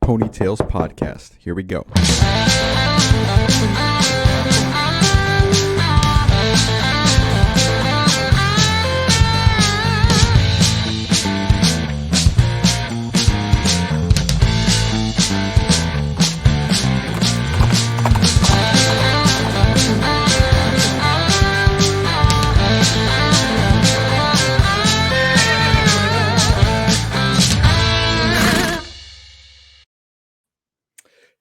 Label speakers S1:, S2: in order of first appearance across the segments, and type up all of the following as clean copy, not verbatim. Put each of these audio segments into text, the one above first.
S1: Ponytails podcast. Here we go.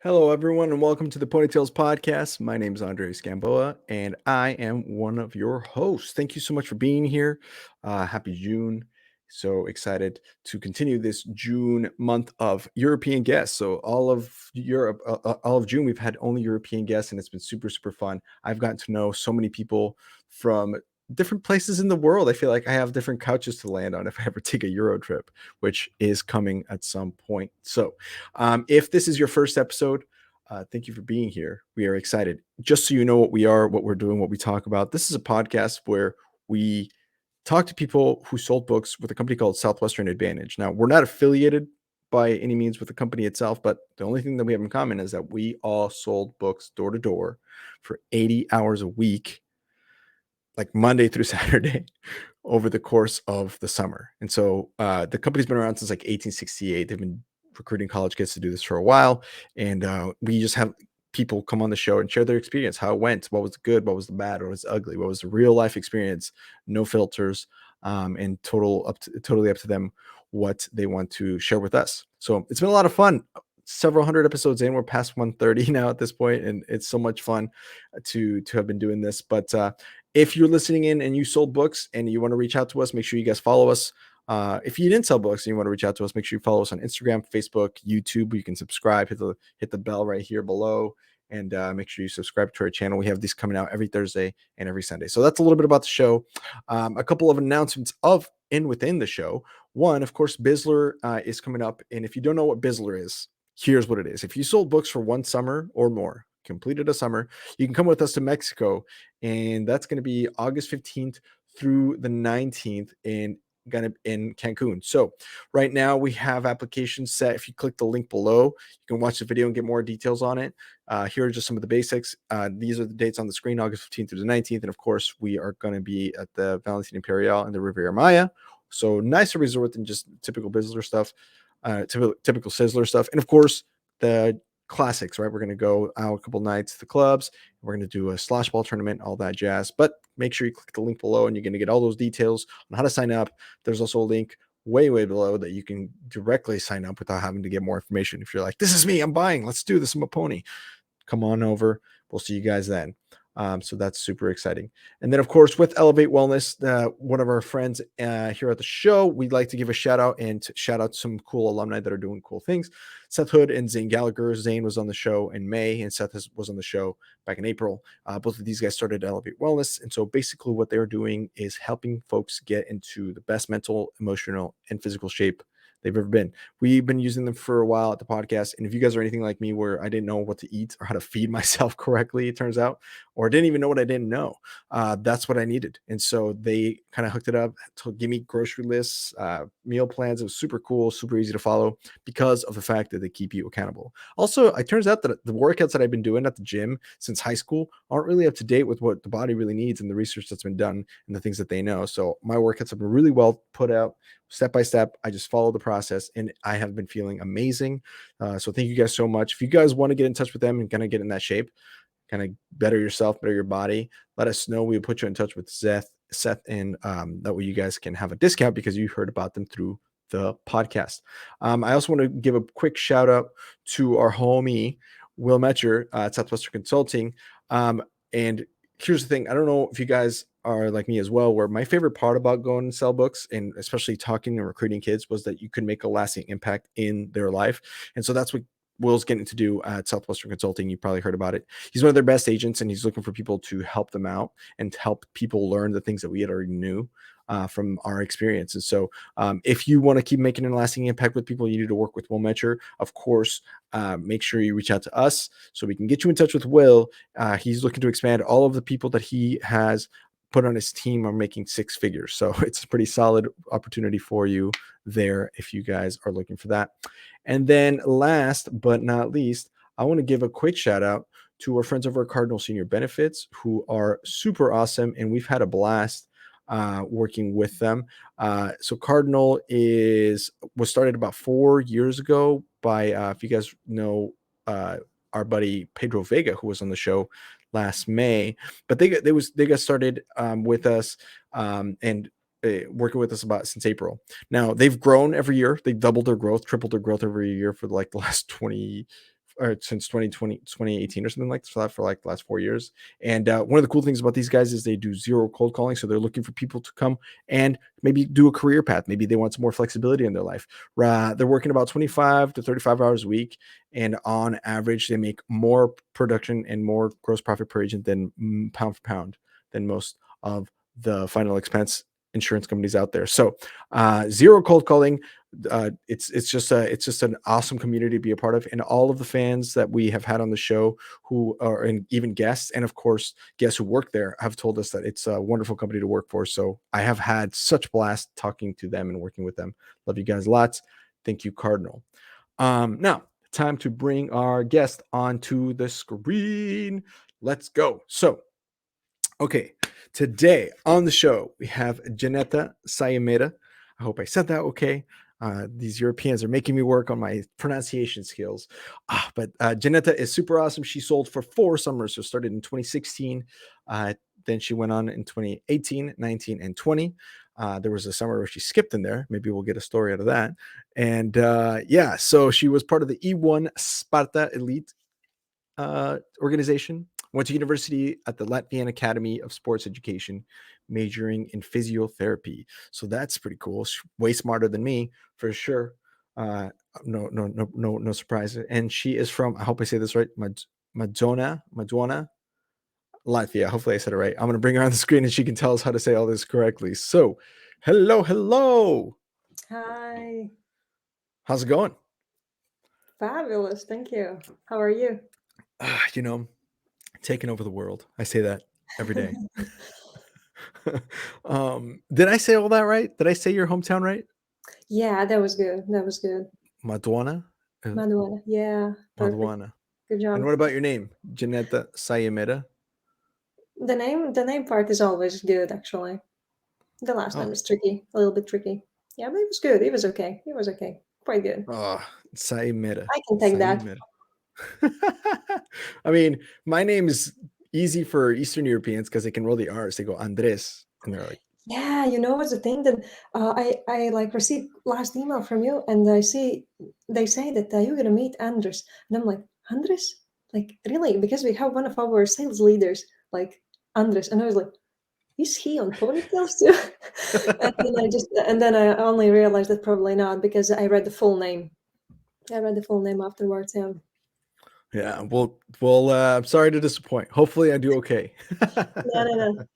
S1: Hello, everyone, and welcome to the Ponytails podcast. My name is Andres Gamboa, and I am one of your hosts. Thank you so much for being here. Happy June. So excited to continue this June month of European guests. So all of Europe, all of June, we've had only European guests, and it's been super, super fun. I've gotten to know so many people from different places in the world. I feel like I have different couches to land on if I ever take a Euro trip, which is coming at some point. So if this is your first episode, thank you for being here. We are excited. Just so you know what we are, what we're doing, what we talk about. This is a podcast where we talk to people who sold books with a company called Southwestern Advantage. Now, we're not affiliated by any means with the company itself, but the only thing that we have in common is that we all sold books door to door for 80 hours a week, like Monday through Saturday, over the course of the summer. And so the company's been around since like 1868. They've been recruiting college kids to do this for a while. And we just have people come on the show and share their experience, how it went, what was good, what was the bad, what was ugly, what was the real life experience, no filters, and totally up to them what they want to share with us. So it's been a lot of fun. Several hundred episodes in, we're past 130 now at this point, and it's so much fun to have been doing this. But if you're listening in and you sold books and you want to reach out to us, make sure you guys follow us. If you didn't sell books and you want to reach out to us, make sure you follow us on Instagram, Facebook, YouTube. You can subscribe, hit the bell right here below, and make sure you subscribe to our channel. We have these coming out every Thursday and every Sunday. So that's a little bit about the show. A couple of announcements within the show. One, of course, BIZZLER is coming up. And if you don't know what BIZZLER is, here's what it is. If you sold books for one summer or more, completed a summer, you can come with us to Mexico. And that's going to be August 15th through the 19th in Cancun. So right now we have applications set. If you click the link below, you can watch the video and get more details on it. Here are just some of the basics. These are the dates on the screen, August 15th through the 19th. And of course, we are going to be at the Valentin Imperial and the Riviera Maya. So nicer resort than just typical BIZZLER stuff. Typical Sizzler stuff, and of course the classics, right? We're going to go out a couple nights to the clubs. We're going to do a slosh ball tournament, all that jazz. But make sure you click the link below and you're going to get all those details on how to sign up. There's also a link way below that you can directly sign up without having to get more information. If you're like, this is me, I'm buying, let's do this, I'm a pony, come on over. We'll see you guys then. So that's super exciting. And then, of course, with Elevate Wellness, one of our friends here at the show, we'd like to give a shout out and shout out some cool alumni that are doing cool things. Seth and Zayn Gallagher. Zayn was on the show in May, and Seth was on the show back in April. Both of these guys started Elevate Wellness. And so basically what they're doing is helping folks get into the best mental, emotional, and physical shape they've ever been. We've been using them for a while at the podcast. And if you guys are anything like me, where I didn't know what to eat or how to feed myself correctly, it turns out, or didn't even know what I didn't know, that's what I needed. And so they kind of hooked it up to give me grocery lists, meal plans. It was super cool, super easy to follow because of the fact that they keep you accountable. Also, it turns out that the workouts that I've been doing at the gym since high school aren't really up to date with what the body really needs and the research that's been done and the things that they know. So my workouts have been really well put out, step by step. I just follow the process and I have been feeling amazing. So thank you guys so much. If you guys want to get in touch with them and kind of get in that shape, kind of better yourself, better your body, let us know. We'll put you in touch with Seth, and that way you guys can have a discount because you heard about them through the podcast. I also want to give a quick shout out to our homie, Will Metscher at Southwestern Consulting. And here's the thing. I don't know if you guys are like me as well, where my favorite part about going to sell books and especially talking and recruiting kids was that you could make a lasting impact in their life. And so that's what Will's getting to do at Southwestern Consulting. You probably heard about it. He's one of their best agents, and he's looking for people to help them out and help people learn the things that we had already knew from our experience. And so if you want to keep making a lasting impact with people, you need to work with Will Metscher. Of course, make sure you reach out to us so we can get you in touch with Will. He's looking to expand all of the people that he has put on his team are making six figures. So it's a pretty solid opportunity for you there if you guys are looking for that. And then last but not least, I want to give a quick shout out to our friends over at Cardinal Senior Benefits, who are super awesome, and we've had a blast working with them. So Cardinal was started about 4 years ago by if you guys know our buddy Pedro Vega, who was on the show last May. But they got started with us and working with us about since April. Now they've grown every year. They've doubled their growth, tripled their growth every year for like the last 20 or since 2020 2018 or something like that, for like the last 4 years. And one of the cool things about these guys is they do zero cold calling. So they're looking for people to come and maybe do a career path. Maybe they want some more flexibility in their life. They're working about 25 to 35 hours a week. And on average, they make more production and more gross profit per agent than pound for pound than most of the final expense insurance companies out there. So zero cold calling. It's just an awesome community to be a part of, and all of the fans that we have had on the show who are, and even guests, and of course guests who work there, have told us that it's a wonderful company to work for. So I have had such blast talking to them and working with them. Love you guys lots. Thank you, Cardinal. Now time to bring our guest onto the screen. Let's go. So okay, today on the show we have Dzineta Ceimere. I hope I said that okay. These Europeans are making me work on my pronunciation skills. But Dzineta is super awesome. She sold for 4 summers, so started in 2016. Then she went on in 2018, 19, and 20. There was a summer where she skipped in there. Maybe we'll get a story out of that. And yeah, so she was part of the E-1 Sparta elite organization. Went to university at the Latvian Academy of Sports Education, majoring in physiotherapy. So that's pretty cool. She's way smarter than me, for sure. No surprise. And she is from, I hope I say this right, Madonna, Latvia. Hopefully I said it right. I'm going to bring her on the screen and she can tell us how to say all this correctly. So, hello.
S2: Hi.
S1: How's it going?
S2: Fabulous. Thank you. How are you?
S1: Taking over the world. I say that every day. Did I say all that right? Did I say your hometown right?
S2: Yeah, that was good. That was good.
S1: Madonna?
S2: Madonna. Yeah, perfect.
S1: Madonna.
S2: Good
S1: And
S2: job.
S1: what about your name? Dzineta Ceimere?
S2: The name part is always good actually. The last name
S1: Oh,
S2: is tricky, a little bit tricky. Yeah, but it was good. It was okay. It was okay. Quite good.
S1: Ceimere.
S2: I can take that.
S1: Ceimere. I mean, my name is easy for Eastern Europeans because they can roll the R's. They go Andres, and they're like,
S2: Yeah, you know what's the thing that I like received last email from you, and I see they say that you're gonna meet Andres, and I'm like, Andres, like really? Because we have one of our sales leaders, like Andres, and I was like, is he on ponytails too? And then I only realized that probably not because I read the full name. I read the full name afterwards. Yeah.
S1: yeah, well, I'm sorry to disappoint. Hopefully, I do okay.
S2: No, no, no.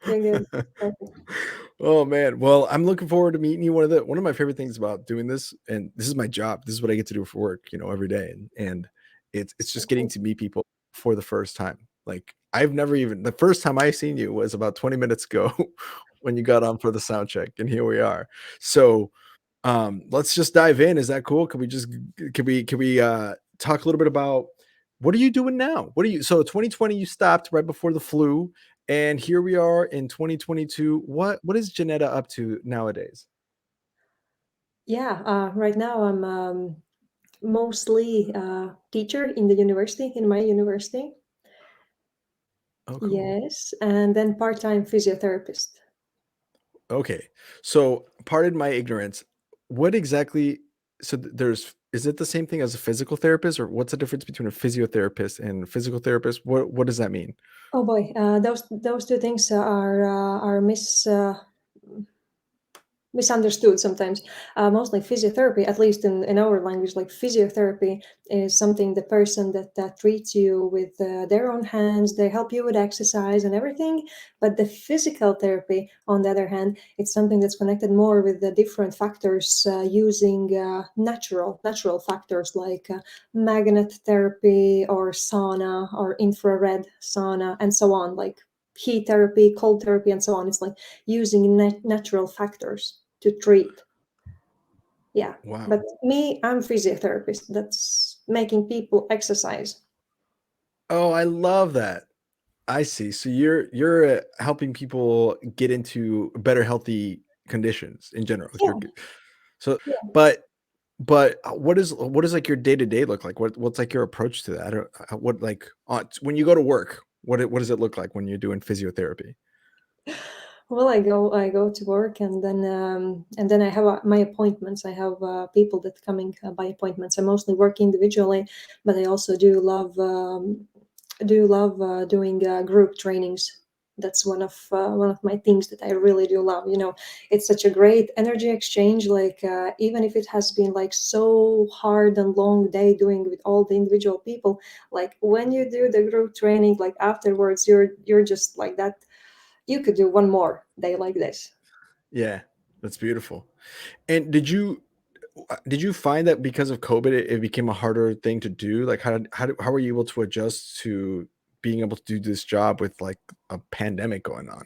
S2: You're good. Perfect.
S1: Oh man. Well, I'm looking forward to meeting you. One of my favorite things about doing this, and this is my job. This is what I get to do for work, every day. And it's just getting
S2: Okay.
S1: to meet people for the first time. Like I've never even the first time I seen you was about 20 minutes ago when you got on for the sound check, and here we are. So let's just dive in. Is that cool? Can we talk a little bit about what are you doing now? So 2020 you stopped right before the flu, and here we are in 2022. What is Dzineta up to nowadays?
S2: Yeah. Right now I'm mostly teacher in the university, in my university.
S1: Oh, cool.
S2: Yes, and then part-time physiotherapist.
S1: Okay. So pardon my ignorance. What exactly there's is it the same thing as a physical therapist, or what's the difference between a physiotherapist and a physical therapist? What does that mean?
S2: Oh boy, those two things are misunderstood sometimes. Mostly physiotherapy, at least in our language, like physiotherapy is something the person that treats you with their own hands, they help you with exercise and everything. But the physical therapy, on the other hand, it's something that's connected more with the different factors using natural factors like magnet therapy or sauna or infrared sauna and so on. Like heat therapy, cold therapy, and so on. It's like using natural factors to treat. Yeah.
S1: Wow.
S2: But me, I'm physiotherapist. That's making people exercise.
S1: Oh, I love that. I see. So you're helping people get into better healthy conditions in general with your
S2: Yeah.
S1: so
S2: Yeah.
S1: but what is like your day-to-day look like? What's like your approach to that? I don't what like when you go to work, what does it look like when you're doing physiotherapy?
S2: Well, I go to work, and then I have my appointments. I have people that coming by appointments. I mostly work individually, but I also do love doing group trainings. That's one of my things that I really do love. It's such a great energy exchange. Like even if it has been like so hard and long day doing with all the individual people, like when you do the group training, like afterwards, you're just like that. You could do one more day like this.
S1: Yeah, that's beautiful. And did you find that because of COVID, it became a harder thing to do? Like, how were you able to adjust to being able to do this job with like a pandemic going on?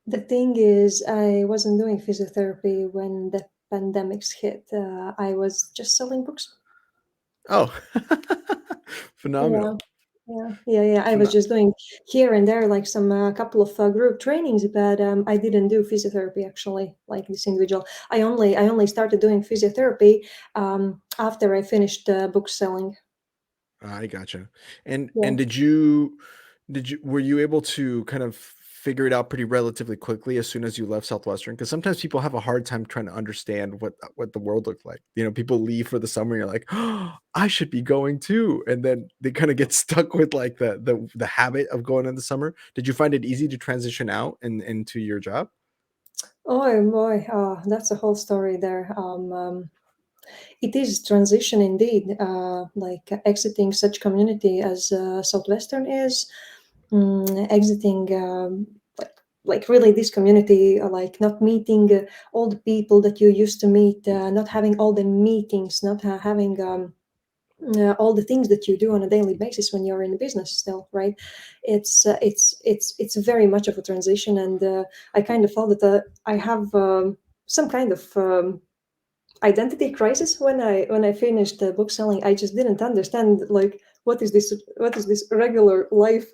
S2: The thing is, I wasn't doing physiotherapy when the pandemics hit. I was just selling books.
S1: Oh,
S2: Yeah,
S1: phenomenal.
S2: yeah. I was
S1: Pheno-
S2: just doing here and there, like some couple of group trainings, but I didn't do physiotherapy actually, like this individual. I only started doing physiotherapy after I finished book selling.
S1: I gotcha. And
S2: Yeah.
S1: did you were you able to kind of figure it out pretty relatively quickly as soon as you left Southwestern? Because sometimes people have a hard time trying to understand what the world looked like. People leave for the summer, and you're like, oh, I should be going too. And then they kind of get stuck with like the habit of going in the summer. Did you find it easy to transition out and into your job?
S2: Oh boy, that's a whole story there. It is transition indeed, like exiting such community as Southwestern is, exiting like really this community, like not meeting all the people that you used to meet, not having all the meetings, not having all the things that you do on a daily basis when you're in a business still, right? It's very much of a transition, and I kind of felt that I have some kind of identity crisis when I finished book selling. I just didn't understand like what is this regular life.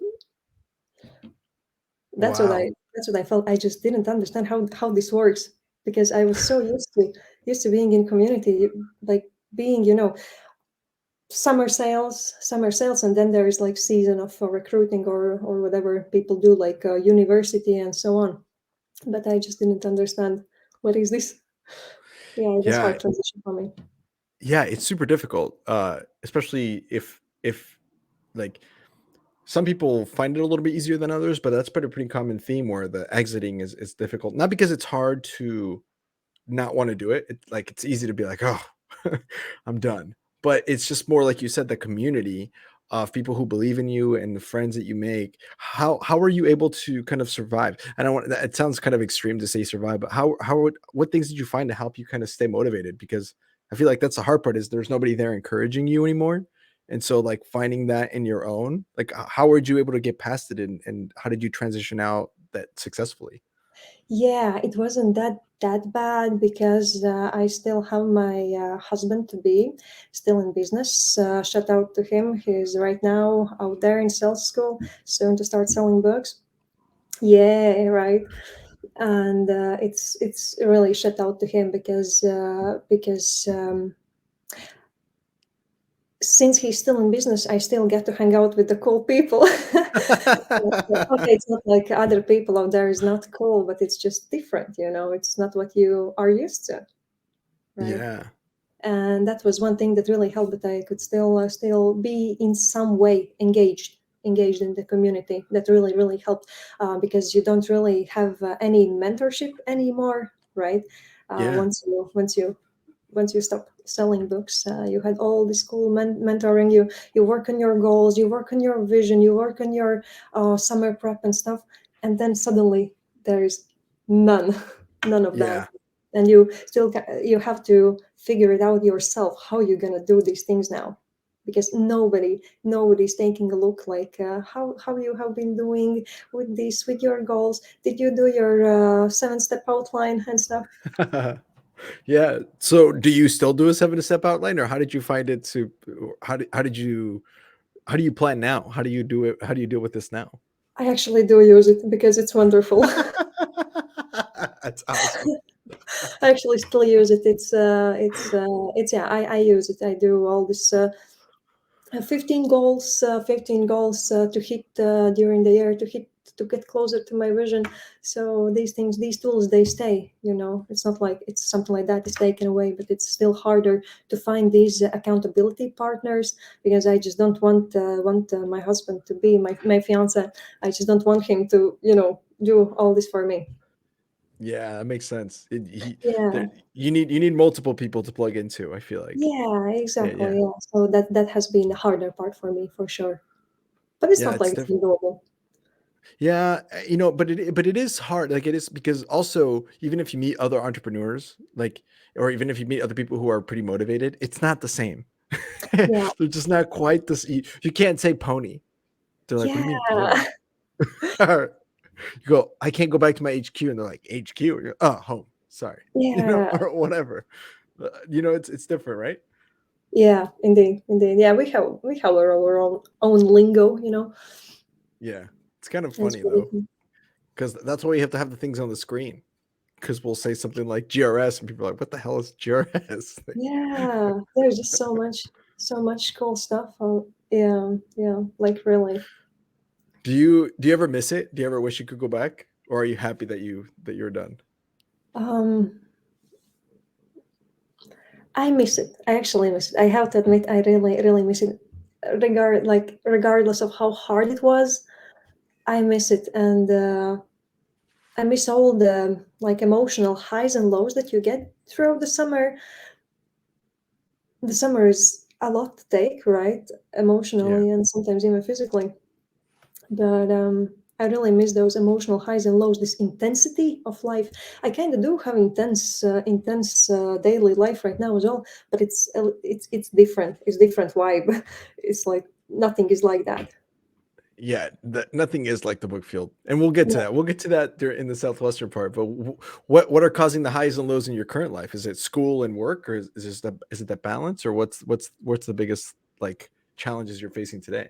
S1: Wow.
S2: That's what I felt. I just didn't understand how this works because I was so used to being in community, like being summer sales, and then there is like season of recruiting or whatever people do, like university and so on. But I just didn't understand what is this. Yeah, it was
S1: Yeah.
S2: hard transition for me.
S1: Yeah, it's super difficult. Especially if like some people find it a little bit easier than others, but that's been a pretty common theme where the exiting is difficult. Not because it's hard to not want to do it. It's easy to be like, oh, I'm done. But it's just more like you said, the community of people who believe in you and the friends that you make. How are you able to kind of survive? I don't want it sounds kind of extreme to say survive, but what things did you find to help you kind of stay motivated? Because I feel like that's the hard part is there's nobody there encouraging you anymore. And so like finding that in your own, like how were you able to get past it and how did you transition out that successfully?
S2: Yeah, it wasn't that bad because I still have my husband to be still in business. Shout out to him. He's right now out there in sales school, soon to start selling books. Yeah, right. And it's really shout out to him because since he's still in business, I still get to hang out with the cool people. Okay, it's not like other people out there is not cool, but it's just different. It's not what you are used to, right?
S1: Yeah.
S2: And that was one thing that really helped, that I could still be in some way engaged in the community. That really helped, because you don't really have any mentorship anymore, right?
S1: Yeah.
S2: Once you stop selling books, you had all this cool mentoring. You work on your goals, you work on your vision, you work on your summer prep and stuff, and then suddenly there is none none of that.
S1: Yeah.
S2: And you have to figure it out yourself how you're going to do these things now, because nobody's taking a look like how you have been doing with this, with your goals. Did you do your 7-step outline and stuff?
S1: Yeah. So do you still do a 7-step outline, or how did you find it to how do you plan now? How do you do it? How do you deal with this now?
S2: I actually do use it because it's wonderful.
S1: That's awesome.
S2: I actually still use it. It's yeah. I use it. I do all this 15 goals to hit during the year, to get closer to my vision. So these things, these tools, they stay. It's not like it's something like that is taken away, but it's still harder to find these accountability partners, because I just don't want my husband to be my fiance. I just don't want him to do all this for me.
S1: Yeah, that makes sense.
S2: Yeah.
S1: You need multiple people to plug into, I feel like.
S2: Yeah,
S1: Yeah,
S2: exactly.
S1: yeah.
S2: Yeah. So that has been the harder part for me, for sure. But it's
S1: Yeah,
S2: not
S1: it's
S2: like it's
S1: different.
S2: undoable.
S1: Yeah, but it is hard. Like, it is, because also, even if you meet other entrepreneurs, like, or even if you meet other people who are pretty motivated, it's not the same.
S2: Yeah.
S1: They're just not quite this. You can't say pony. They're like, what do you mean
S2: Yeah.
S1: pony? You go, I can't go back to my HQ, and they're like, HQ. You're, oh, home. Sorry,
S2: Yeah.
S1: or whatever. It's different, right?
S2: Yeah, indeed, indeed. Yeah, we have our own lingo.
S1: Yeah, it's kind of
S2: It's
S1: funny
S2: pretty
S1: though,
S2: cool.
S1: because that's why you have to have the things on the screen. Because we'll say something like GRS, and people are like, "What the hell is GRS?"
S2: Yeah, there's just so much cool stuff. Yeah, yeah, like really.
S1: Do you ever miss it? Do you ever wish you could go back, or are you happy that you're done?
S2: Um, I miss it. I actually miss it. I have to admit, I really, really miss it. Regardless of how hard it was, I miss it, and I miss all the like emotional highs and lows that you get throughout the summer. The summer is a lot to take, right?
S1: Yeah,
S2: Emotionally and sometimes even physically. But I really miss those emotional highs and lows, this intensity of life. I kind of do have intense daily life right now as well, but it's different. It's different vibe. It's like nothing is like that.
S1: yeah. Nothing is like the book field, and we'll get to
S2: Yeah.
S1: that. We'll get to that in the Southwestern part. But what are causing the highs and lows in your current life? Is it school and work, or is it that balance, or what's the biggest, like, challenges you're facing today?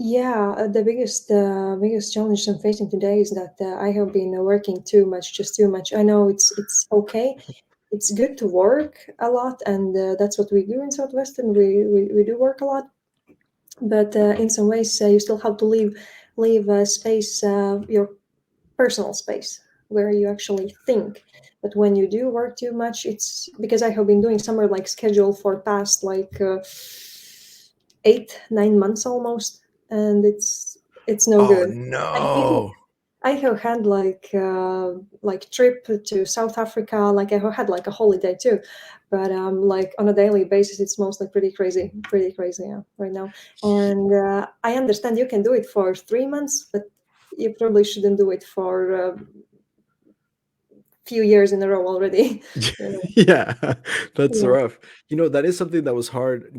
S2: Yeah, the biggest challenge I'm facing today is that I have been working too much, just too much. I know it's okay. It's good to work a lot, and that's what we do in Southwestern. We do work a lot, but in some ways you still have to leave space, your personal space, where you actually think. But when you do work too much, it's because I have been doing summer like schedule for past like 8 9 months almost, and it's no
S1: Oh
S2: good. I even
S1: no.
S2: I have had like trip to South Africa, like I have had like a holiday too, but like on a daily basis, it's mostly pretty crazy, yeah, right now. And I understand you can do it for 3 months, but you probably shouldn't do it for a few years in a row already. you know.
S1: Yeah, that's
S2: Yeah.
S1: rough. That is something that was hard,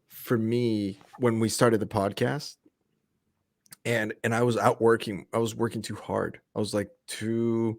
S1: for me when we started the podcast, and I was out working. I was working too hard. I was like too.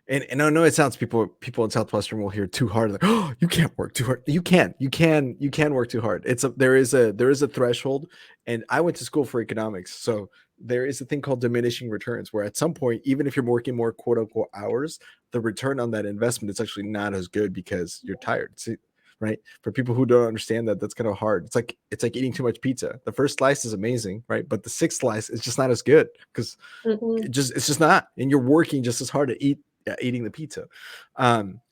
S1: And I know it sounds, people in Southwestern will hear too hard, like, oh, you can't work too hard. You can work too hard. There is a threshold, and I went to school for economics, so there is a thing called diminishing returns, where at some point, even if you're working more quote unquote hours, the return on that investment is actually not as good because you're tired. See, right? For people who don't understand that, that's kind of hard. It's like eating too much pizza. The first slice is amazing, right? But the sixth slice is just not as good, because
S2: Mhm.
S1: it's just not, and you're working just as hard to eating the pizza.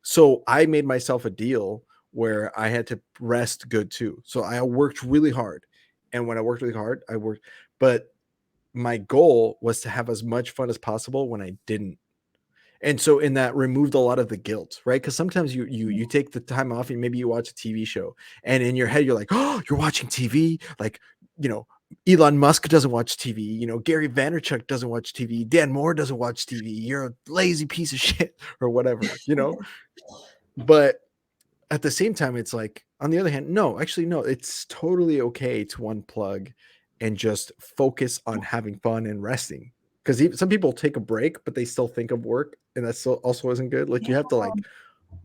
S1: So I made myself a deal where I had to rest good too. So I worked really hard, and when I worked really hard, but my goal was to have as much fun as possible when I didn't. And so in that, removed a lot of the guilt, right? Because sometimes you take the time off, and maybe you watch a TV show, and in your head you're like, oh, you're watching TV, like, you know Elon Musk doesn't watch TV, Gary Vaynerchuk doesn't watch TV, Dan Moore doesn't watch TV, you're a lazy piece of shit, or whatever. But at the same time, it's like, on the other hand, no, actually, no, it's totally okay to unplug and just focus on having fun and resting. Because some people take a break, but they still think of work, and that still also isn't good. Like you have to like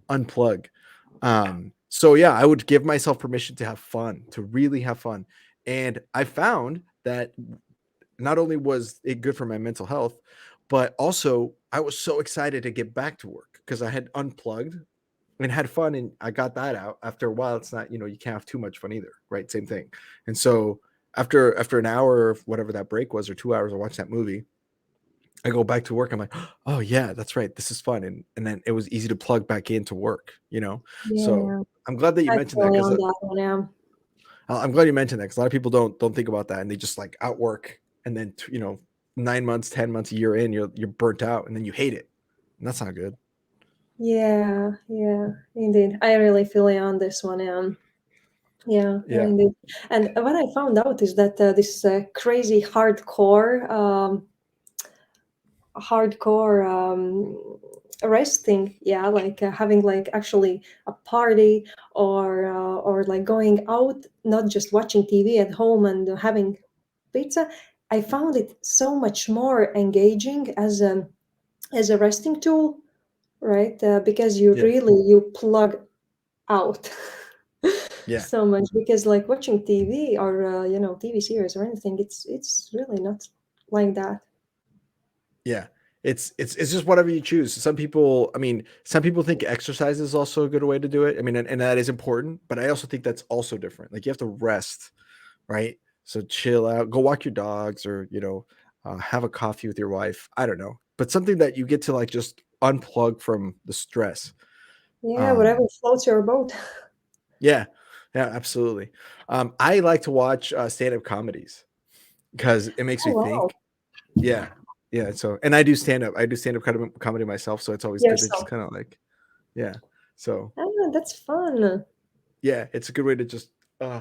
S1: unplug. So yeah, I would give myself permission to have fun, to really have fun. And I found that not only was it good for my mental health, but also I was so excited to get back to work because I had unplugged and had fun, and I got that out. After a while, it's not, you can't have too much fun either, right? Same thing. And so after an hour of whatever that break was, or 2 hours, I watched that movie. I go back to work. I'm like, oh yeah, that's right. This is fun. And then it was easy to plug back into work, So
S2: Yeah,
S1: I'm glad that you
S2: I
S1: mentioned
S2: feel
S1: that,
S2: you
S1: because
S2: on that one. Yeah.
S1: I'm glad you mentioned that, because a lot of people don't think about that, and they just like outwork, and then 9 months, 10 months, a year in, you're burnt out, and then you hate it, and that's not good.
S2: Yeah, yeah, indeed. I really feel you on this one. Yeah,
S1: Yeah,
S2: indeed. And what I found out is that this crazy hardcore resting, yeah, like having like actually a party, or like going out, not just watching TV at home and having pizza. I found it so much more engaging as a resting tool, right? Because
S1: yeah,
S2: you plug out
S1: yeah,
S2: so much. Because like watching TV or TV series or anything, it's really not like that.
S1: yeah. It's just whatever you choose. Some people think exercise is also a good way to do it. And that is important, but I also think that's also different. Like, you have to rest, right? So chill out, go walk your dogs, or have a coffee with your wife. I don't know, but something that you get to like just unplug from the stress.
S2: Yeah, whatever
S1: Um,
S2: floats your boat.
S1: yeah, yeah, absolutely. I like to watch stand-up comedies because it makes
S2: Oh
S1: me
S2: wow,
S1: think. Yeah, yeah. So, and I do stand-up. I do stand-up comedy myself, so it's always good to just
S2: yourself.
S1: kind of like, yeah. So
S2: Ah, that's fun.
S1: yeah, it's a good way to just uh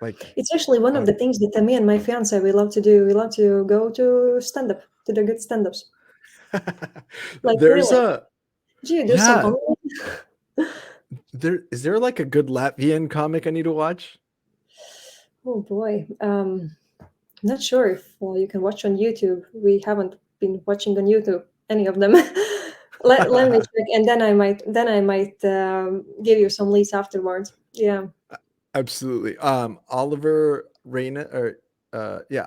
S1: like
S2: It's actually one of the
S1: un-
S2: things that me and my fiance we love to do. We love to go to stand up, to the good stand ups. Like
S1: there's
S2: really.
S1: a
S2: Do you do some
S1: yeah.
S2: online?
S1: There like a good Latvian comic I need to watch?
S2: Oh boy. Not sure if you can watch on YouTube. We haven't been watching on YouTube any of them. Let me check, and then I might give you some leads afterwards. Yeah.
S1: Absolutely. Oliver Reina, or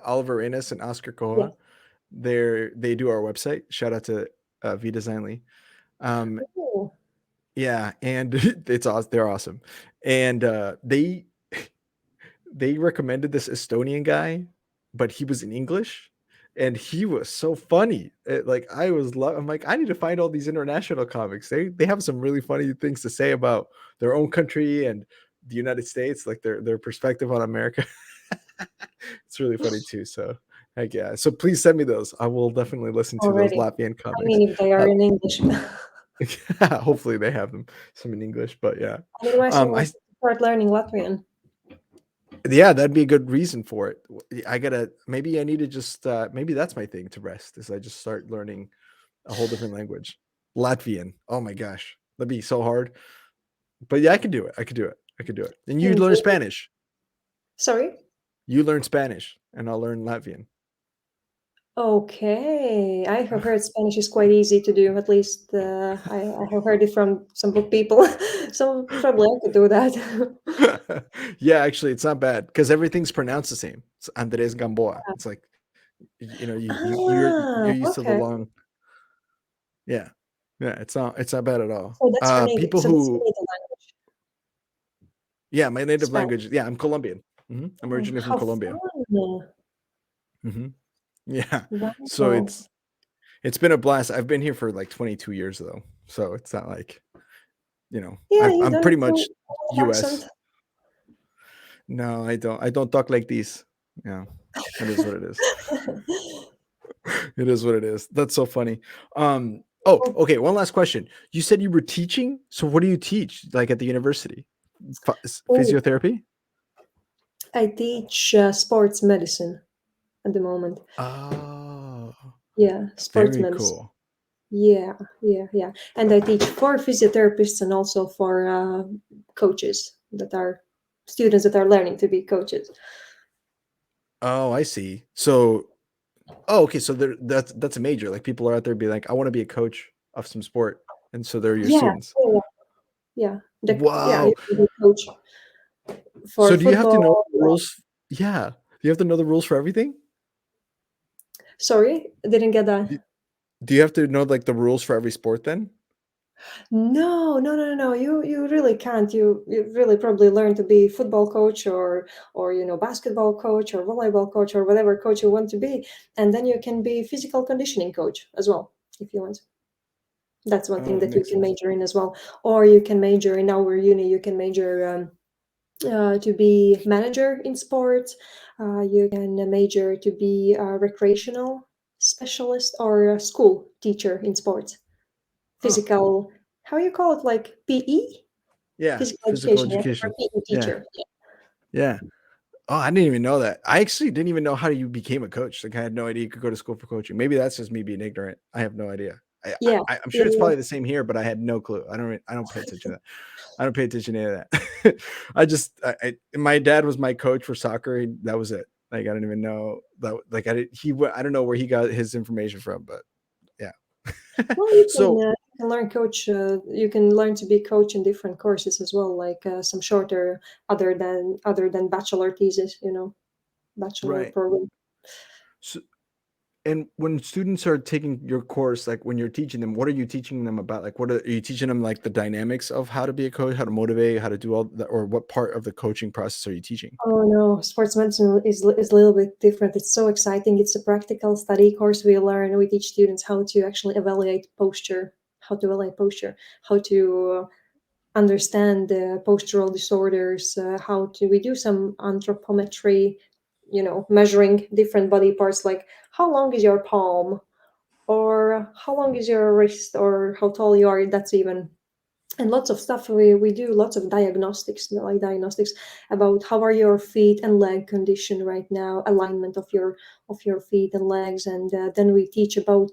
S1: Oliver Reines and Oscar
S2: Yes.
S1: Koha. They do our website. Shout out to VDisain. Um,
S2: Oh.
S1: yeah, and it's awesome. They're awesome, and they recommended this Estonian guy, but he was in English, and he was so funny. Like, I'm like, I need to find all these international comics. They have some really funny things to say about their own country and the United States, like their perspective on America. It's really funny too. So heck yeah. So please send me those. I will definitely listen to those
S2: Already.
S1: Latvian
S2: I
S1: comics.
S2: mean, if they are
S1: Uh,
S2: in English.
S1: hopefully they have them some in English, but yeah.
S2: Otherwise, I
S1: I
S2: want to start learning Latvian.
S1: Yeah, that'd be a good reason for it. Maybe I need to just maybe that's my thing to rest, is I just start learning a whole different language. Latvian. Oh my gosh. That'd be so hard. But yeah, I can do it. I could do it. I could do it. And you learn
S2: Indeed.
S1: Spanish.
S2: Sorry?
S1: You learn Spanish and I'll learn Latvian.
S2: Okay. I have heard Spanish is quite easy to do. At least I have heard it from some good people. So probably I could do that.
S1: Yeah, actually it's not bad because everything's pronounced the same. It's Andres Gamboa. It's like
S2: Ah,
S1: you're used to the
S2: okay.
S1: long. Yeah. Yeah, it's not bad at all.
S2: So that's your native.
S1: People
S2: So that's your
S1: who
S2: native language,
S1: Yeah, my native
S2: Spanish.
S1: language. Yeah, I'm Colombian. I'm
S2: Oh,
S1: originally from
S2: how
S1: Colombia.
S2: fun!
S1: hmm Yeah. So
S2: Wow.
S1: it's been a blast. I've been here for like 22 years though. So it's not like,
S2: Yeah, you
S1: I'm
S2: don't
S1: pretty
S2: have to
S1: much
S2: have accent.
S1: US. No, I don't. I don't talk like these. Yeah. It is what it is. It is what it is. That's so funny. Oh,
S2: Oh,
S1: okay, one last question. You said you were teaching? So what do you teach like at the university?
S2: oh,
S1: Physiotherapy?
S2: I teach sports medicine at the moment.
S1: Oh,
S2: Yeah, sports
S1: very
S2: medicine.
S1: cool.
S2: Yeah. And I teach for physiotherapists and also for coaches that are students that are learning to be coaches.
S1: Oh, I see. So, oh, okay. So that's a major. Like people are out there be like, I want to be a coach of some sport, and so they're your
S2: Yeah,
S1: students.
S2: yeah, yeah. Yeah, you
S1: Wow.
S2: can be coach for
S1: So do you have to know
S2: football.
S1: the rules? Yeah. Do you have to know the rules for everything?
S2: Sorry, didn't get that.
S1: Do do you have to know like the rules for every sport then?
S2: No. You really can't. You really probably learn to be football coach or basketball coach or volleyball coach or whatever coach you want to be, and then you can be physical conditioning coach as well if you want. That's one thing
S1: Oh,
S2: that you
S1: makes
S2: can
S1: sense.
S2: major in as well. Or you can major in our uni. You can major to be manager in sports. You can major to be a recreational specialist or a school teacher in sports.
S1: Huh.
S2: Physical, how you call it, like PE?
S1: Yeah.
S2: Physical
S1: Physical
S2: education, yeah, or
S1: education.
S2: PE
S1: Yeah.
S2: teacher. Yeah,
S1: Yeah. Oh, I didn't even know that. I actually didn't even know how you became a coach. Like I had no idea you could go to school for coaching. Maybe that's just me being ignorant. I have no idea.
S2: yeah,
S1: I'm
S2: yeah.
S1: sure it's
S2: Yeah.
S1: probably the same here, but I had no clue. I don't pay attention to that. I don't pay attention to any of that. My dad was my coach for soccer. That was it. Like I don't even know that. Like I don't know where he got his information from, but yeah.
S2: Well,
S1: So
S2: you can learn coach. You can learn to be coach in different courses as well, like some shorter, other than bachelor thesis. Bachelor
S1: right.
S2: program.
S1: So and when students are taking your course, like when you're teaching them, what are you teaching them about? Like, are you teaching them like the dynamics of how to be a coach, how to motivate, how to do all that, or what part of the coaching process are you teaching?
S2: Oh no, sports medicine is a little bit different. It's so exciting. It's a practical study course. We teach students how to actually evaluate posture, how to understand postural disorders, we do some anthropometry, measuring different body parts, like how long is your palm, or how long is your wrist, or how tall you are. That's even and lots of stuff. We do lots of diagnostics about how are your feet and leg condition right now, alignment of your feet and legs, and then we teach about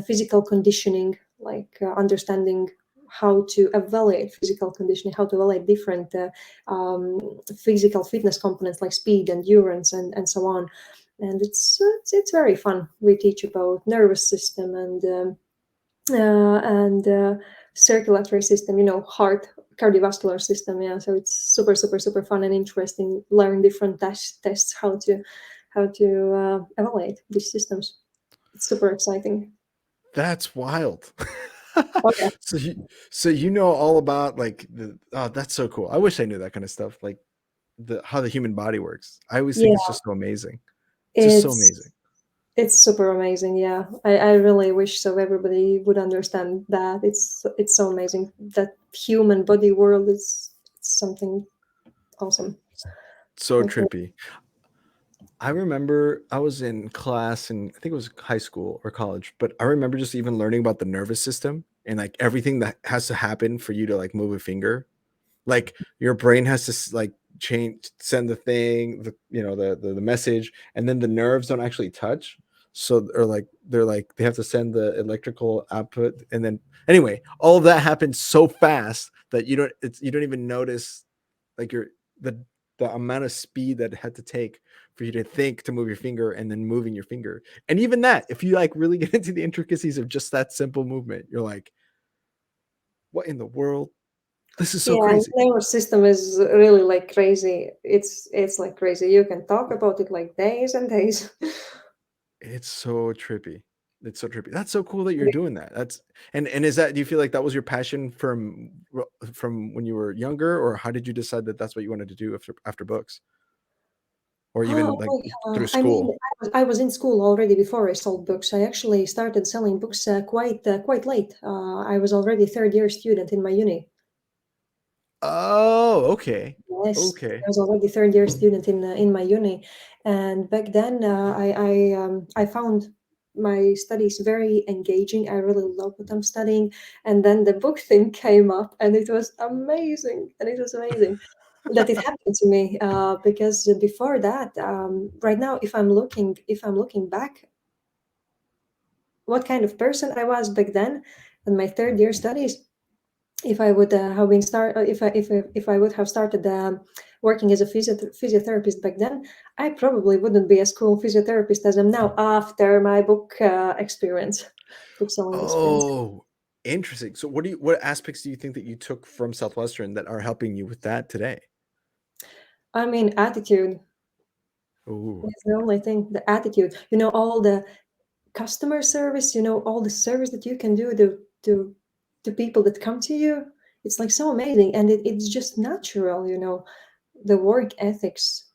S2: physical conditioning, like understanding how to evaluate physical conditioning, how to evaluate different physical fitness components like speed, endurance, and so on. And it's very fun. We teach about nervous system and circulatory system, heart, cardiovascular system. Yeah, so it's super, super, super fun and interesting. Learn different tests, how to evaluate these systems. It's super exciting.
S1: That's wild.
S2: Oh yeah,
S1: so you know all about like that's so cool. I wish I knew that kind of stuff, like the how the human body works. I always think it's
S2: yeah.
S1: just so amazing. Just so amazing.
S2: It's it's super amazing. Yeah, I really wish so everybody would understand that. It's so amazing that human body world is it's something awesome.
S1: So
S2: Like,
S1: trippy. I remember I was in class and I think it was high school or college, but I remember just even learning about the nervous system and like everything that has to happen for you to like move a finger. Like your brain has to like change, send the thing, the message, and then the nerves don't actually touch. So or like they have to send the electrical output, and then anyway, all of that happens so fast that you don't even notice like the the amount of speed that it had to take for you to think to move your finger and then moving your finger. And even that, if you like really get into the intricacies of just that simple movement, you're like, what in the world? This is so
S2: yeah, and
S1: crazy.
S2: nervous system is really like crazy. It's like crazy. You can talk about it like days and days.
S1: It's so trippy. It's so trippy. That's so cool that you're doing that. That's and is that do you feel like that was your passion from when you were younger, or how did you decide that that's what you wanted to do after books, or
S2: Oh,
S1: even like through
S2: I mean,
S1: school?
S2: I was in school already before I sold books. I actually started selling books quite late. I was already third year student in my uni.
S1: Oh, okay.
S2: Yes, I
S1: Okay.
S2: was already third year student in my uni, and back then I found my studies very engaging. I really love what I'm studying, and then the book thing came up, and it was amazing, that it happened to me because before that, right now, if I'm looking back, what kind of person I was back then in my third year studies, if I would have been if I would have started working as a physiotherapist back then, I probably wouldn't be as cool physiotherapist as I'm now after my book experience, book selling experience.
S1: Oh, interesting. So what aspects do you think that you took from Southwestern that are helping you with that today?
S2: I mean, attitude
S1: Oh,
S2: is the only thing. The attitude, all the customer service, all the service that you can do to people that come to you. It's like so amazing, and it's just natural, the work ethics,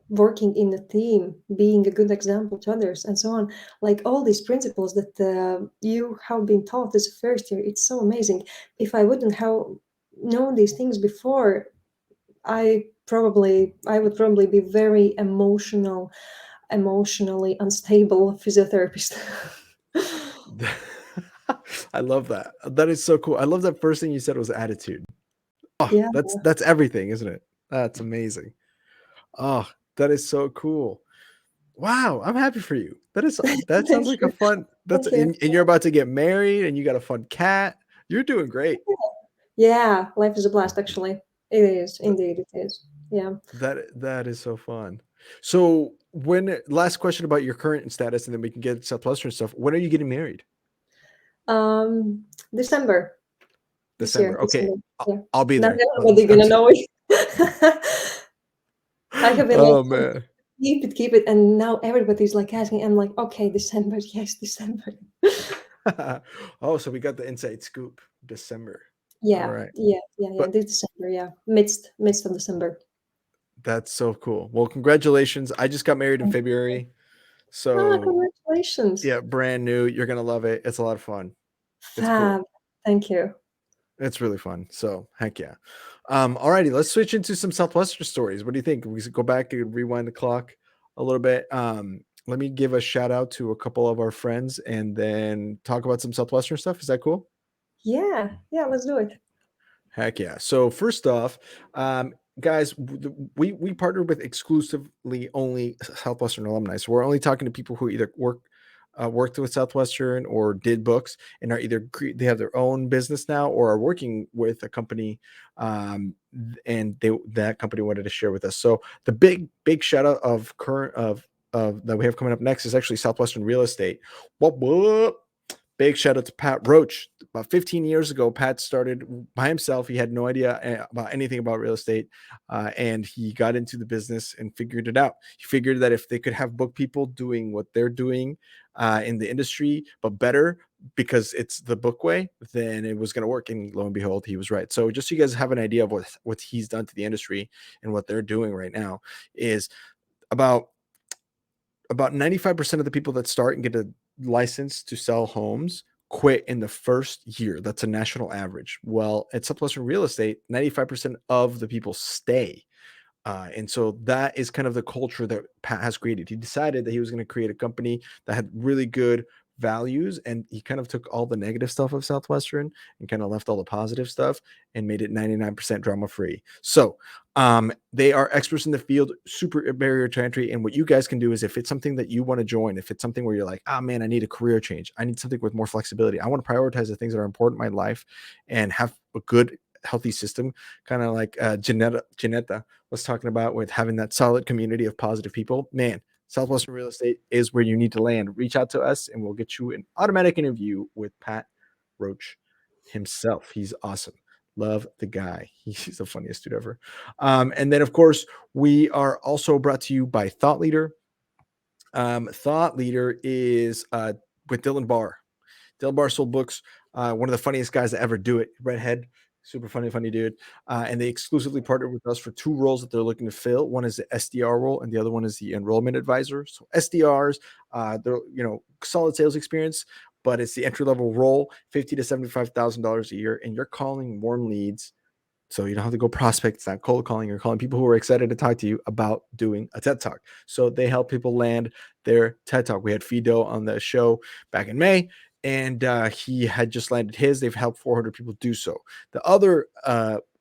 S2: working in a team, being a good example to others, and so on. Like all these principles that you have been taught as a first year, it's so amazing. If I wouldn't have known these things before, I would probably be very emotionally unstable physiotherapist.
S1: I love that. That is so cool. I love that first thing you said was attitude. Oh,
S2: Yeah,
S1: that's everything, isn't it? That's amazing. Oh, that is so cool. Wow, I'm happy for you. That sounds
S2: thank
S1: like a
S2: you,
S1: fun. That's
S2: thank you.
S1: and you're about to get married, and you got a fun cat. You're doing great.
S2: Yeah, life is a blast. Actually, it is indeed. It is. Yeah.
S1: That is so fun. So last question about your current status, and then we can get Southwestern stuff. When are you getting married?
S2: Um, December this year.
S1: December. Okay,
S2: December. Yeah.
S1: I'll be
S2: Not
S1: there.
S2: everybody gonna know it. I have been like,
S1: Oh man.
S2: keep it, and now everybody's like asking. I'm like, okay, December. Yes, December.
S1: Oh, so we got the inside scoop. December. All
S2: Yeah,
S1: right.
S2: yeah, yeah, yeah.
S1: But
S2: This December. Yeah, midst of December.
S1: that's so cool. Well, congratulations. I just got married in February.
S2: Ah,
S1: So
S2: congratulations.
S1: yeah, brand new. You're gonna love it. It's a lot of fun. It's cool.
S2: Fab. Thank you.
S1: It's really fun. So heck yeah. Alrighty, let's switch into some Southwestern stories. What do you think? We go back and rewind the clock a little bit. Let me give a shout out to a couple of our friends and then talk about some Southwestern stuff. Is that cool?
S2: Yeah, yeah. Let's do it.
S1: Heck yeah. So first off, guys, we partner with exclusively only Southwestern alumni. So we're only talking to people who either worked with Southwestern or did books and are either they have their own business now or are working with a company, and that company wanted to share with us. So the big shout out of current of that we have coming up next is actually Southwestern Real Estate. What? Big shout out to Pat Roach. About 15 years ago, Pat started by himself. He had no idea about anything about real estate, and he got into the business and figured it out. He figured that if they could have book people doing what they're doing in the industry, but better because it's the book way, then it was going to work. And lo and behold, he was right. So just so you guys have an idea of what he's done to the industry and what they're doing right now is about 95% of the people that start and get a license to sell homes quit in the first year. That's a national average. Well, at Southwestern Real Estate, 95% of the people stay. And so that is kind of the culture that Pat has created. He decided that he was going to create a company that had really good values, and he kind of took all the negative stuff of Southwestern and kind of left all the positive stuff and made it 99% drama free. So they are experts in the field, super barrier to entry. And what you guys can do is if it's something that you want to join, if it's something where you're like, oh man, I need a career change, I need something with more flexibility, I want to prioritize the things that are important in my life and have a good healthy system, kind of like Dzineta was talking about, with having that solid community of positive people, man, Southwestern Real Estate is where you need to land. Reach out to us and we'll get you an automatic interview with Pat Roach himself. He's awesome. Love the guy. He's the funniest dude ever. And then, of course, we are also brought to you by Thought Leader. Thought Leader is with Dillon Barr. Dillon Barr sold books. One of the funniest guys to ever do it. Redhead, super funny dude. And they exclusively partnered with us for two roles that they're looking to fill. One is the SDR role, and the other one is the enrollment advisor. So SDRs, they're solid sales experience, but it's the entry level role, $50,000 to $75,000 a year, and you're calling warm leads. So you don't have to go prospect. It's not cold calling. You're calling people who are excited to talk to you about doing a TED Talk. So they help people land their TED Talk. We had Fido on the show back in May, and he had just landed his. They've helped 400 people do so. The other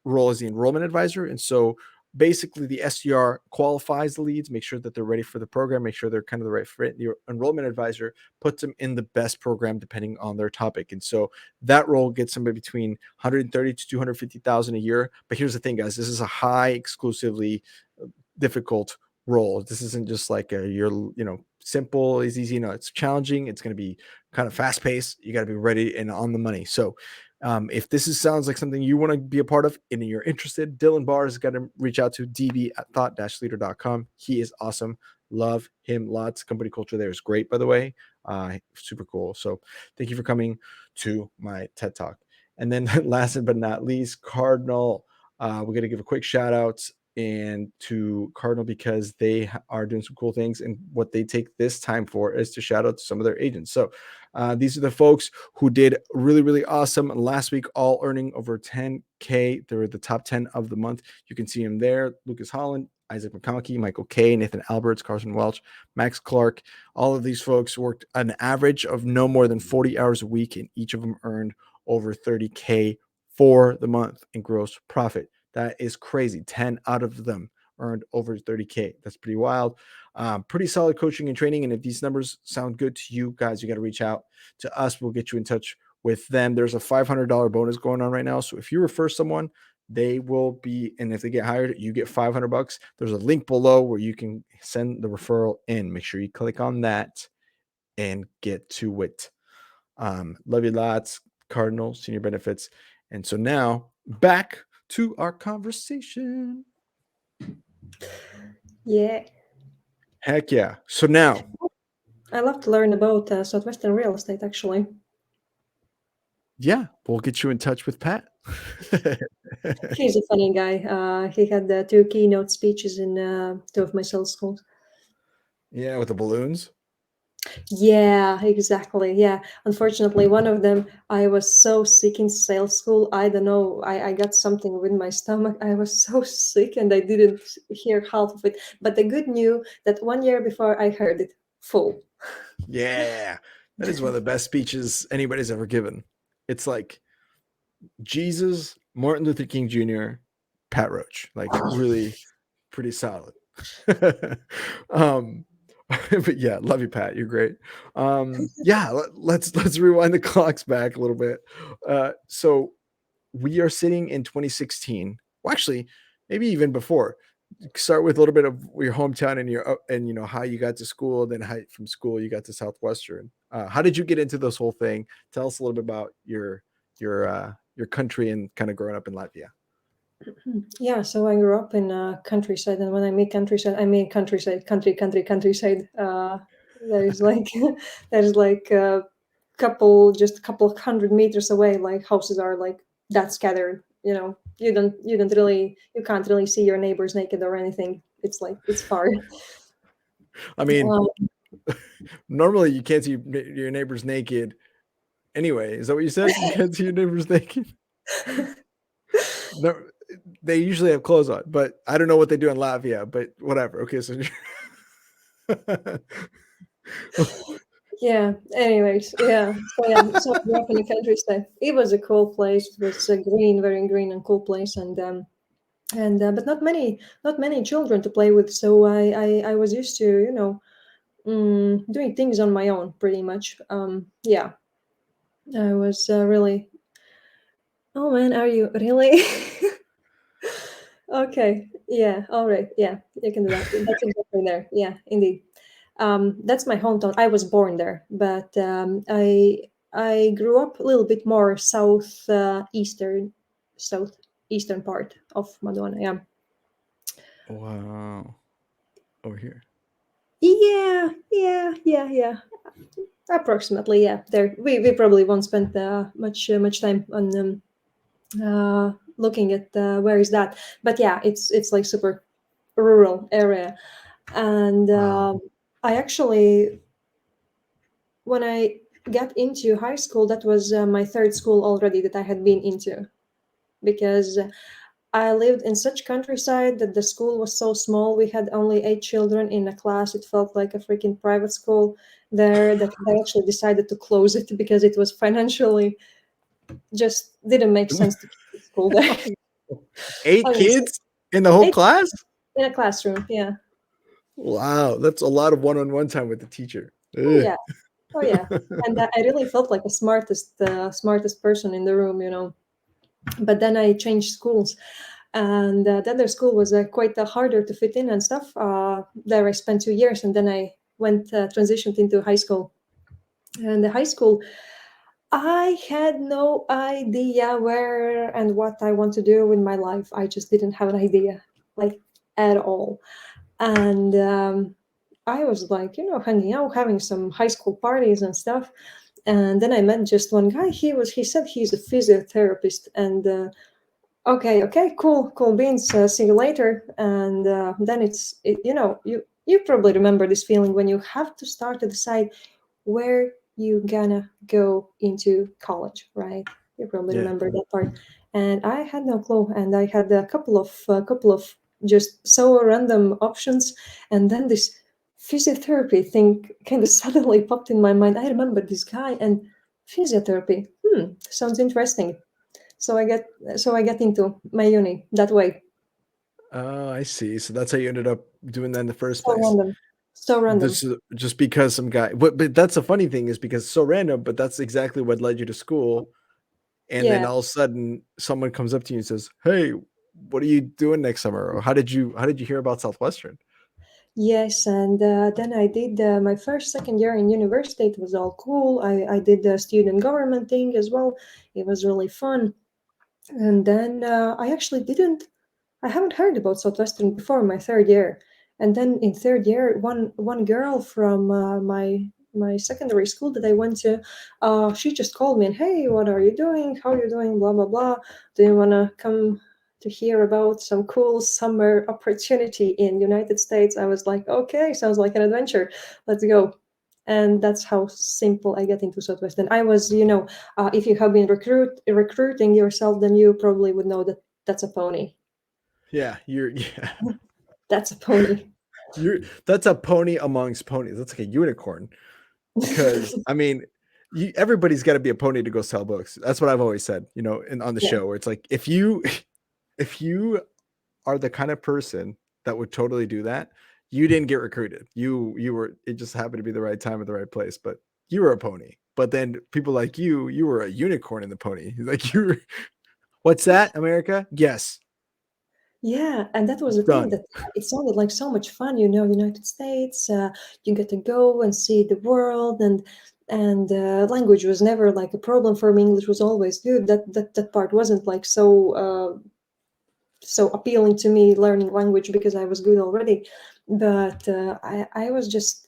S1: role is the enrollment advisor. And so basically the SDR qualifies the leads, make sure that they're ready for the program, make sure they're kind of the right fit. Your enrollment advisor puts them in the best program depending on their topic. And so that role gets somebody between 130 to 250,000 a year. But here's the thing, guys, this is a high exclusively difficult role. This isn't just like you're simple is easy. It's challenging. It's going to be kind of fast paced. You got to be ready and on the money. So if sounds like something you want to be a part of and you're interested, Dillon Barr has got to reach out to db@thought-leader.com. He is awesome. Love him lots. Company culture there is great, by the way. Super cool. So thank you for coming to my TED Talk. And then last but not least, Cardinal. We're going to give a quick shout out and to Cardinal because they are doing some cool things, and what they take this time for is to shout out to some of their agents. So these are the folks who did really, really awesome last week, all earning over 10K. They were the top 10 of the month. You can see them there: Lucas Holland, Isaac McConkie, Michael Kay, Nathan Alberts, Carson Welch, Max Clark. All of these folks worked an average of no more than 40 hours a week, and each of them earned over 30K for the month in gross profit. That is crazy. 10 out of them earned over 30K. That's pretty wild. Pretty solid coaching and training. And if these numbers sound good to you guys, you got to reach out to us. We'll get you in touch with them. There's a $500 bonus going on right now. So if you refer someone, they will be, and if they get hired, you get $500. There's a link below where you can send the referral in. Make sure you click on that and get to it. Love you lots, Cardinal, Senior Benefits. And so now back to our conversation.
S2: Yeah.
S1: Heck yeah. So now
S2: I love to learn about Southwestern real estate, actually.
S1: Yeah, we'll get you in touch with Pat.
S2: He's a funny guy. He had 2 keynote speeches in 2 of my sales schools.
S1: Yeah, with the balloons.
S2: Yeah, exactly. Yeah. Unfortunately, one of them, I was so sick in sales school. I don't know. I got something with my stomach. I was so sick and I didn't hear half of it. But the good news that 1 year before I heard it full.
S1: Yeah, that is one of the best speeches anybody's ever given. It's like Jesus, Martin Luther King Jr., Pat Roach, like really pretty solid. But yeah, love you, Pat. You're great. Yeah, let's rewind the clocks back a little bit. So we are sitting in 2016. Well, actually, maybe even before. Start with a little bit of your hometown and your and how you got to school, then how from school you got to Southwestern. How did you get into this whole thing? Tell us a little bit about your country and kind of growing up in Latvia.
S2: Yeah, so I grew up in countryside, and when I mean countryside, I mean countryside, countryside. There's like there's like just a couple of 100 meters away, like houses are like that scattered. You can't really see your neighbors naked or anything. It's like it's far.
S1: I mean, normally you can't see your neighbors naked. Anyway, is that what you said? You can't see your neighbors naked. No, they usually have clothes on, but I don't know what they do in Latvia. But whatever. Okay, so.
S2: Yeah. Anyways, yeah. So I grew up in the countryside. It was a cool place. It was a very green and cool place, and but not many children to play with. So I was used to doing things on my own pretty much. Yeah. I was really. Oh man, are you really? Okay. Yeah. All right. Yeah. You can do that. That's exactly there. Yeah. Indeed. That's my hometown. I was born there, but I grew up a little bit more southeastern part of Madonna. Yeah.
S1: Wow. Over here.
S2: Yeah. Approximately, yeah. There, we probably won't spend much time on looking at where is that, but yeah, it's like super rural area, and
S1: Wow.
S2: I actually, when I got into high school, that was my 3rd school already that I had been into, because I lived in such countryside that the school was so small. We had only 8 children in a class. It felt like a freaking private school there, that they actually decided to close it because it was financially just didn't make sense to keep the school there.
S1: 8
S2: I mean,
S1: kids In the whole
S2: 8
S1: class?
S2: in a classroom. Yeah.
S1: Wow, that's a lot of one-on-one time with the teacher.
S2: Oh
S1: Ugh.
S2: yeah. Oh yeah. And I really felt like the smartest person in the room, you know. But then I changed schools, and the other school was quite harder to fit in and stuff. There I spent 2 years, and then I went transitioned into high school. And the high school, I had no idea where and what I want to do with my life. I just didn't have an idea, like at all. And I was like, you know, hanging out, having some high school parties and stuff. And then I met just one guy. He said he's a physiotherapist, and okay, cool beans. See you later. And then you know, you probably remember this feeling when you have to start to decide where you gonna go into college, right? You probably
S1: Yeah.
S2: remember that part. And I had no clue, and I had a couple of just so random options, and then this physiotherapy thing kind of suddenly popped in my mind. I remember this guy and physiotherapy. Sounds interesting. So I get into my uni that way.
S1: Oh, I see. So that's how you ended up doing that in the first
S2: So
S1: place.
S2: random. So random.
S1: This is just because some guy but that's the funny thing is because it's so random, but that's exactly what led you to school. And then
S2: Yeah.
S1: all of a sudden someone comes up to you and says, "Hey, what are you doing next summer?" Or how did you hear about Southwestern?
S2: Yes, and then I did my first, second year in university. It was all cool. I did the student government thing as well. It was really fun. And then I actually didn't. I haven't heard about Southwestern before my third year. And then in third year, one girl from my secondary school that I went to, she just called me and, hey, what are you doing? How are you doing? Blah blah blah. Do you wanna come to hear about some cool summer opportunity in United States? I was like, okay, sounds like an adventure. Let's go. And that's how simple I get into Southwestern. I was, you know, if you have been recruiting yourself, then you probably would know that that's a pony.
S1: Yeah, yeah.
S2: That's a pony.
S1: You're that's a pony amongst ponies. That's like a unicorn because I mean, everybody's got to be a pony to go sell books. That's what I've always said, on the
S2: Yeah.
S1: show where it's like if you are the kind of person that would totally do that, you didn't get recruited. You were it just happened to be the right time at the right place, but you were a pony. But then people like you were a unicorn in the pony. Like you were, what's that, America? Yes,
S2: Yeah, and that was the thing
S1: done.
S2: that it sounded like so much fun, you know, United States, you get to go and see the world, and language was never like a problem for me. English was always good. That part wasn't like so appealing to me learning language because I was good already. But I was just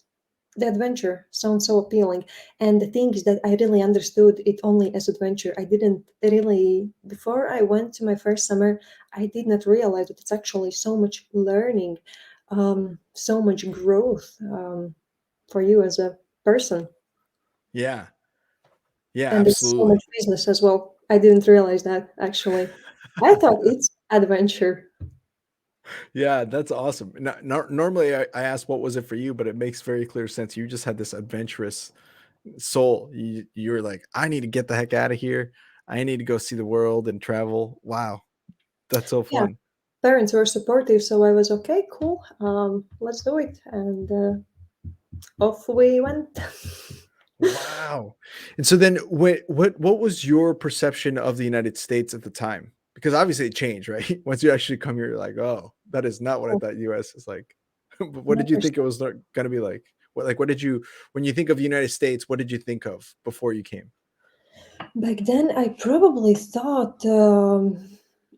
S2: the adventure sounds so appealing, and the thing is that I really understood it only as adventure. I didn't really before I went to my first summer. I did not realize that it's actually so much learning, so much growth for you as a person,
S1: Yeah, yeah,
S2: and it's so
S1: absolutely.
S2: much business as well. I didn't realize that actually. I thought it's adventure.
S1: Yeah, that's awesome. Normally, I ask what was it for you, but it makes very clear sense. You just had this adventurous soul. You were like, I need to get the heck out of here. I need to go see the world and travel. Wow, that's so
S2: Yeah,
S1: fun.
S2: parents were supportive, so I was okay, cool. Let's do it, and off we went.
S1: Wow. And so then, what was your perception of the United States at the time? Because obviously it changed, right? Once you actually come here, you're like, oh, that is not what I
S2: Oh,
S1: thought US is like. But what
S2: my
S1: did you think it
S2: perspective.
S1: was going to be like? What did you when you think of the United States? What did you think of before you came?
S2: Back then, I probably thought,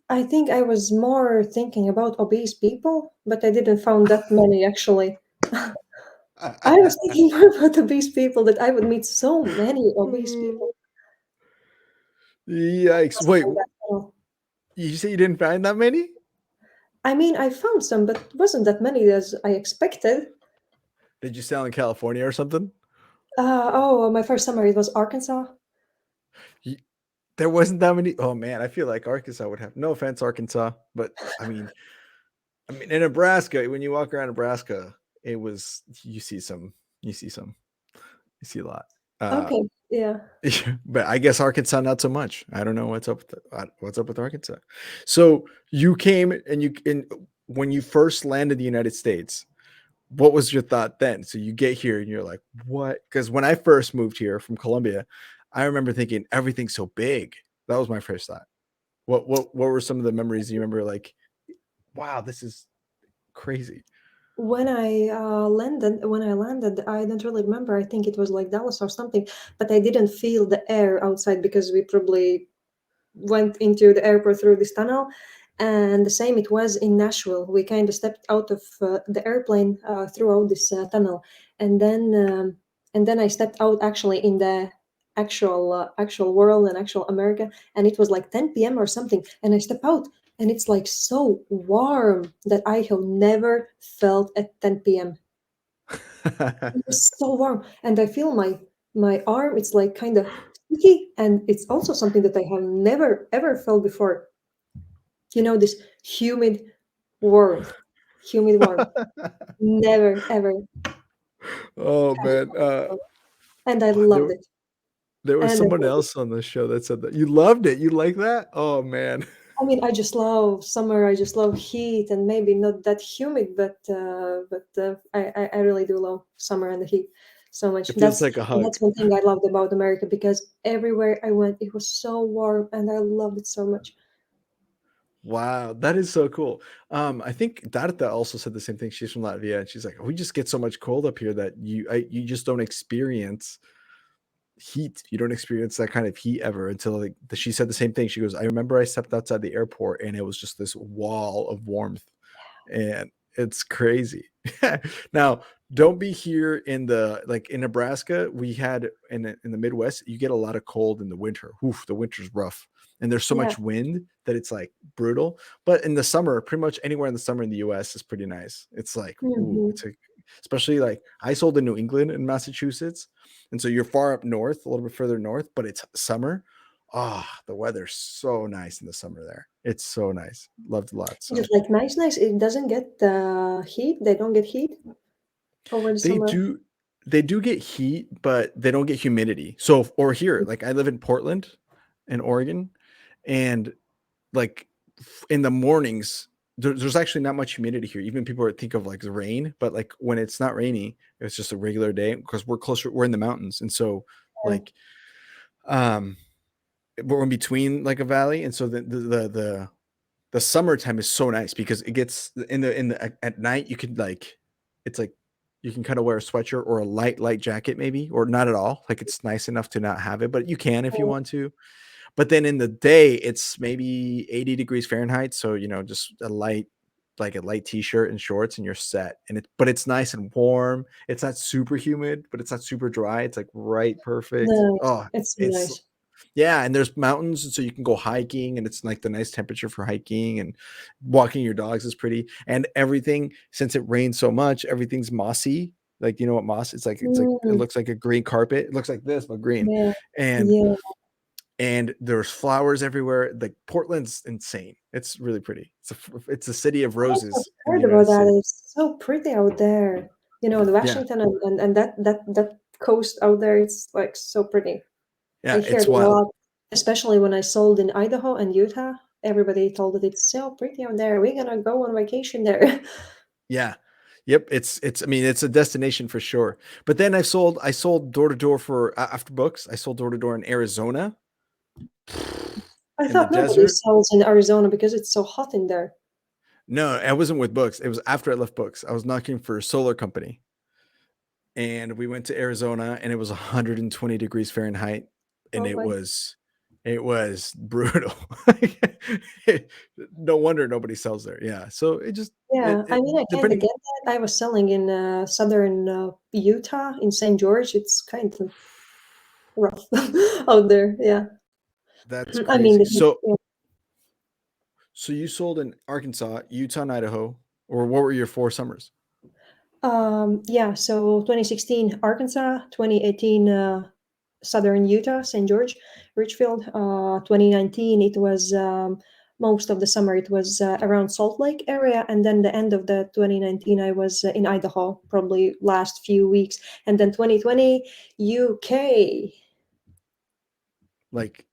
S2: I think I was more thinking about obese people, but I didn't found that many actually. I was thinking more about obese people that I would meet so many obese people.
S1: Yikes!
S2: Wasn't
S1: Wait,
S2: like that at all.
S1: you say you didn't find that many?
S2: I mean, I found some, but wasn't that many as I expected.
S1: Did you sell in California or something?
S2: Oh, my first summer it was Arkansas.
S1: Y- There wasn't that many. Oh man, I feel like Arkansas would have. No offense, Arkansas, but I mean, in Nebraska, when you walk around Nebraska, it was you see some, you see a lot. Uh,
S2: Okay. Yeah.
S1: But I guess Arkansas not so much. I don't know what's up with Arkansas. So you came and when you first landed in the United States, what was your thought then? So you get here and you're like, what? Because when I first moved here from Colombia, I remember thinking everything's so big. That was my first thought. What were some of the memories you remember? Like, wow, this is crazy.
S2: When I landed, I don't really remember. I think it was like Dallas or something, but I didn't feel the air outside because we probably went into the airport through this tunnel. And the same it was in Nashville. We kind of stepped out of the airplane throughout this tunnel, and then I stepped out actually in the actual world and actual America, and it was like 10 p.m. or something. And I step out, and it's like so warm that I have never felt at 10 p.m. It was so warm, and I feel my arm. It's like kind of sticky, and it's also something that I have never ever felt before. This humid warmth, humid warmth. Never ever
S1: Oh
S2: had it
S1: man.
S2: before, and I
S1: There
S2: loved it.
S1: there was
S2: And I
S1: someone
S2: loved it.
S1: else on the show that said that you loved it. You like that? Oh man.
S2: I mean, I just love summer. I just love heat, and maybe not that humid, but I really do love summer and the heat so much.
S1: It feels like a hug.
S2: That's one thing I loved about America because everywhere I went, it was so warm, and I loved it so much.
S1: Wow, that is so cool. I think Data also said the same thing. She's from Latvia, and she's like, "We just get so much cold up here that you just don't experience heat. You don't experience that kind of heat ever until like she said the same thing. She goes, I remember I stepped outside the airport and it was just this wall of warmth, and it's crazy. Now, don't be here in the like in Nebraska. We had in the Midwest, you get a lot of cold in the winter. Oof, the winter's rough, and there's so
S2: Yeah.
S1: much wind that it's like brutal. But in the summer, pretty much anywhere in the summer in the U.S. is pretty nice. It's like ooh,
S2: Hmm.
S1: it's a especially like I sold in New England and Massachusetts, and so you're far up north, a little bit further north, but it's summer. Ah, the weather's so nice in the summer there. It's so nice. Loved a lot.
S2: It is
S1: So
S2: like nice, nice. It doesn't get heat. They don't get heat over the
S1: they
S2: summer.
S1: do they do get heat, but they don't get humidity. So or here, like I live in Portland in Oregon, and like in the mornings, there's actually not much humidity here. Even people think of like rain, but like when it's not rainy, it's just a regular day because we're in the mountains. And so
S2: Yeah.
S1: like um we're in between like a valley. And so the summertime is so nice because it gets in the at night you could like it's like you can kind of wear a sweatshirt or a light jacket maybe or not at all. Like it's nice enough to not have it, but you can if you want to. But then in the day it's maybe 80 degrees Fahrenheit, so just a light t-shirt and shorts and you're set. But it's nice and warm. It's not super humid, but it's not super dry. It's like right perfect.
S2: Nice.
S1: Oh,
S2: It's so
S1: it's
S2: nice.
S1: yeah, and there's mountains, and so you can go hiking, and it's like the nice temperature for hiking, and walking your dogs is pretty. And everything, since it rains so much, everything's mossy. Like you know what moss? It's like it
S2: Mm,
S1: looks like a green carpet. It looks like this, but green.
S2: yeah.
S1: And
S2: Yeah.
S1: and there's flowers everywhere. Like Portland's insane. It's really pretty. It's a city of
S2: I have
S1: roses in the
S2: heard about
S1: United
S2: that.
S1: States.
S2: It's so pretty out there. The
S1: Yeah,
S2: Washington and that coast out there, it's like so pretty. I
S1: yeah,
S2: hear
S1: it's
S2: it a
S1: wild.
S2: lot, especially when I sold in Idaho and Utah. Everybody told that it's so pretty out there. We're gonna go on vacation there.
S1: Yeah. Yep, it's I mean, it's a destination for sure. But then I sold door to door for after books. I sold door to door in Arizona
S2: I
S1: in the
S2: thought nobody
S1: desert.
S2: sells in Arizona because it's so hot in there.
S1: No, I wasn't with books. It was after I left books. I was knocking for a solar company, and we went to Arizona, and it was 120 degrees Fahrenheit, and
S2: Oh
S1: it
S2: my.
S1: was brutal. No wonder nobody sells there. Yeah. So it just
S2: Yeah, I mean, I kind of
S1: depending.
S2: get that. I was selling in southern Utah in St. George. It's kind of rough out there. Yeah.
S1: That's
S2: I mean,
S1: crazy.
S2: the heat,
S1: So
S2: yeah.
S1: so you sold in Arkansas, Utah, and Idaho, or what were your 4 summers?
S2: Yeah, so 2016 Arkansas, 2018 Southern Utah, St. George, Richfield. 2019 it was most of the summer it was around Salt Lake area, and then the end of the 2019 I was in Idaho, probably last few weeks, and then 2020 UK.
S1: Like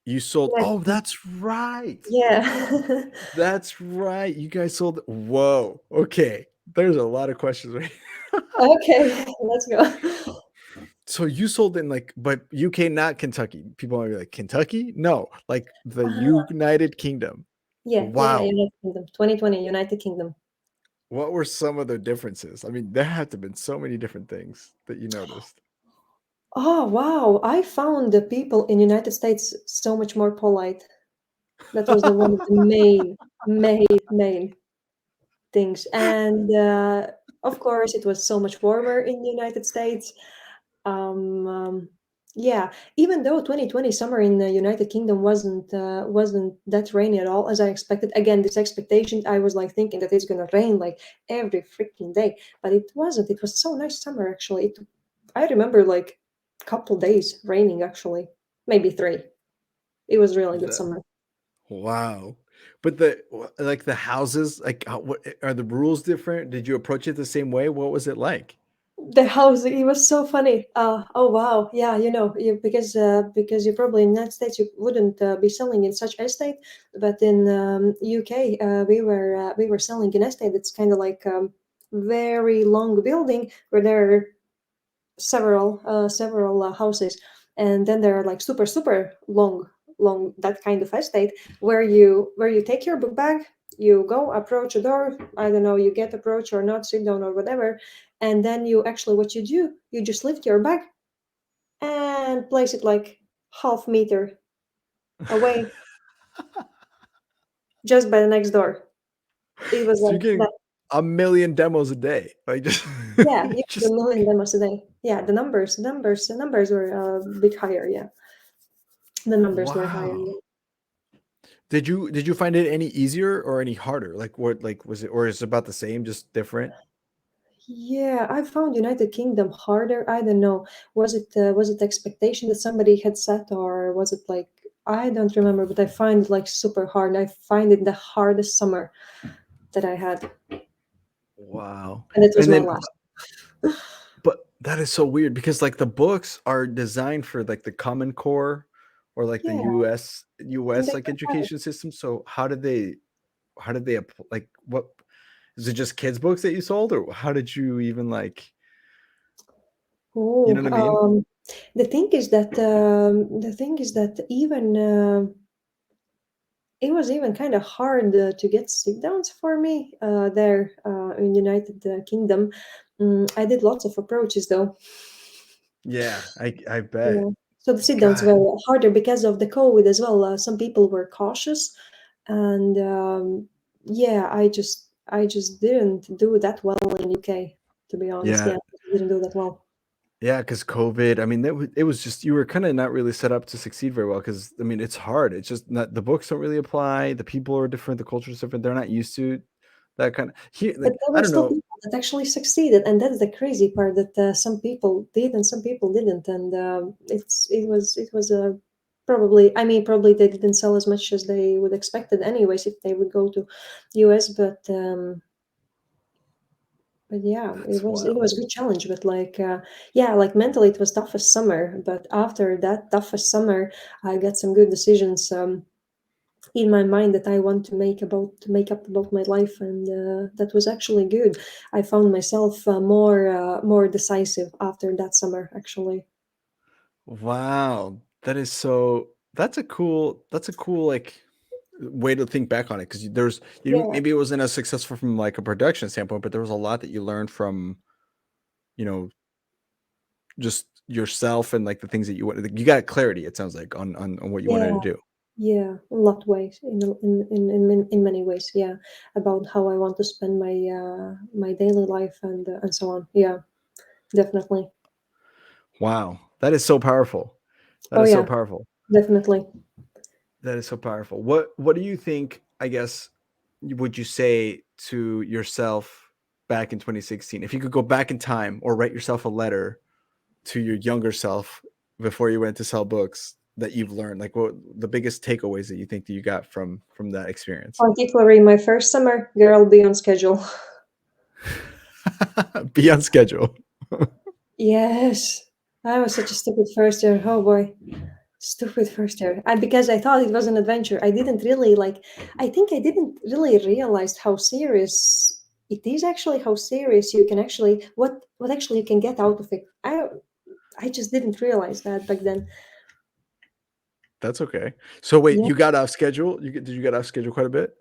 S1: you sold.
S2: Like,
S1: Oh, that's right.
S2: yeah.
S1: That's right. You guys sold. Whoa. Okay. There's a lot of questions right.
S2: Okay, let's go.
S1: So you sold in like, but UK, not Kentucky. People are like, Kentucky? No, like the
S2: Uh-huh.
S1: United Kingdom.
S2: Yeah, yeah,
S1: Wow.
S2: United Kingdom. 2020, United Kingdom.
S1: What were some of the differences? I mean, there had to have been so many different things that you noticed.
S2: Oh, wow. I found the people in United States so much more polite. That was the one of the main things. And of course, it was so much warmer in the United States. Um, um, yeah, even though 2020 summer in the United Kingdom wasn't that rainy at all as I expected. Again, this expectation, I was like thinking that it's gonna rain like every freaking day, but it wasn't. It was so nice summer actually. I remember like couple days raining actually, maybe three. It was really good
S1: The-
S2: summer.
S1: wow. But the like the houses, like what are the rules different? Did you approach it the same way? What was it like?
S2: The house, it was so funny. Oh wow, yeah, because you probably in United States you wouldn't be selling in such estate, but in UK we were selling in estate. It's kind of like very long building where there are several houses, and then there are like super long that kind of estate where you take your book bag, you go approach a door, I don't know, you get approach or not, sit down or whatever, and then you actually what you do, you just lift your bag and place it like half meter away just by the next door. It was
S1: So you're
S2: like
S1: getting
S2: that.
S1: a million demos a day. Like just
S2: Yeah, you could do
S1: just
S2: a million demos a day. Yeah, the numbers were a bit higher. Yeah, the numbers were higher.
S1: wow.
S2: Yeah.
S1: Did you find it any easier or any harder? Like what like was it or is it about the same, just different?
S2: Yeah, I found United Kingdom harder. I don't know. Was it expectation that somebody had set, or was it like I don't remember, but I find it like super hard. I find it the hardest summer that I had,
S1: Wow.
S2: and it was
S1: And
S2: my
S1: then
S2: last.
S1: but that is so weird because like the books are designed for like the Common Core or like the
S2: Yeah, and
S1: US
S2: they
S1: like
S2: were hard.
S1: education system. So how did they like what is it just kids books that you sold or how did you even like you
S2: Oh,
S1: know what I mean?
S2: the thing is that even it was even kind of hard to get sit downs for me there in United Kingdom. I did lots of approaches though.
S1: Yeah, I
S2: Yeah.
S1: bet.
S2: So the sit downs
S1: God.
S2: were harder because of the COVID as well. Some people were cautious, and yeah, I just didn't do that well in UK. To be honest,
S1: Yeah.
S2: yeah, I didn't do that well.
S1: Yeah, because COVID, I mean, it was just you were kind of not really set up to succeed very well. Because I mean, it's hard. It's just not the books don't really apply. The people are different. The culture is different. They're not used to that kind of here.
S2: But
S1: Like
S2: there
S1: I
S2: were
S1: don't
S2: still
S1: know.
S2: people that actually succeeded, and that's the crazy part that some people did and some people didn't, and it was probably I mean probably they didn't sell as much as they would expected anyways if they would go to US, but yeah, it
S1: That's
S2: was it
S1: wild.
S2: was a good challenge. But like yeah, like mentally it was toughest summer. But after that toughest summer, I got some good decisions in my mind that I want to make up about my life, and that was actually good. I found myself more decisive after that summer. Actually,
S1: Wow, that is so. That's a cool like way to think back on it because there's
S2: yeah,
S1: maybe it wasn't as successful from like a production standpoint, but there was a lot that you learned from you know just yourself and like the things that you want. You got clarity. It sounds like on what you wanted
S2: yeah,
S1: to do.
S2: yeah. In a lot of ways, in many ways, yeah. About how I want to spend my daily life and so on. Yeah, definitely.
S1: Wow, that is so powerful. That
S2: Oh
S1: is so
S2: yeah,
S1: powerful.
S2: definitely.
S1: That is so powerful. What do you think, I guess, would you say to yourself back in 2016? If you could go back in time or write yourself a letter to your younger self before you went to sell books that you've learned, like what the biggest takeaways that you think that you got from that experience?
S2: Particularly my first summer, girl, be on schedule.
S1: Be on schedule.
S2: Yes, I was such a stupid first year. Oh boy. Stupid first year. And because I thought it was an adventure, I didn't really like. I think I didn't really realize how serious it is. Actually, how serious you can actually what actually you can get out of it. I just didn't realize that back then.
S1: That's okay. So wait,
S2: Yeah,
S1: you got off schedule? Did you get off schedule quite a bit?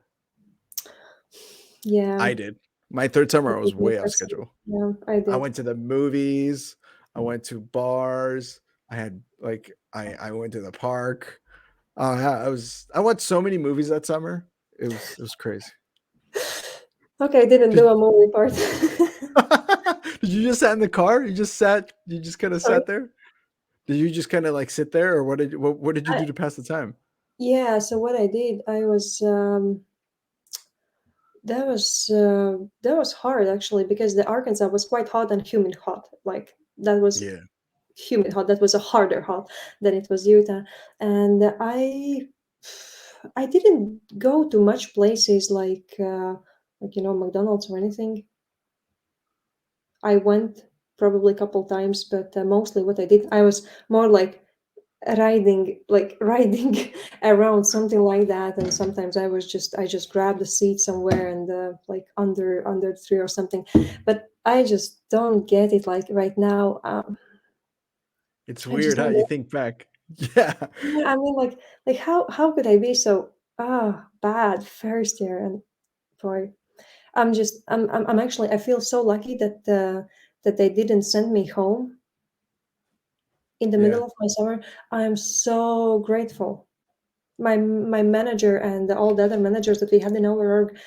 S2: yeah.
S1: I did. My third summer, I
S2: That was
S1: was
S2: my
S1: way off
S2: first summer.
S1: schedule.
S2: Yeah, I
S1: I
S2: did.
S1: went to the movies. I went to bars. I had like I went to the park. Yeah, I went so many movies that summer. It was crazy.
S2: Okay, I didn't do
S1: Did,
S2: a movie part.
S1: did you just sat in the car? You just kind of
S2: Sorry.
S1: sat there? Did you just kind of like sit there or what did you
S2: I,
S1: do to pass the time?
S2: yeah. So what I did, I was that was hard actually because the Arkansas was quite hot and humid hot. Like that was
S1: Yeah.
S2: humid hot. That was a harder hot than it was Utah, and I didn't go to much places like McDonald's or anything. I went probably a couple times, but mostly what I did, I was more like riding around something like that, and sometimes I just grabbed a seat somewhere and like under the tree or something, but I just don't get it like right now.
S1: It's
S2: I just
S1: weird how
S2: don't
S1: you
S2: get.
S1: think back. Yeah.
S2: Yeah, I mean, like how could I be so bad first year? And boy, I'm actually I feel so lucky that they didn't send me home in the
S1: Yeah.
S2: middle of my summer. I'm so grateful. My manager and all the other managers that we had in our org,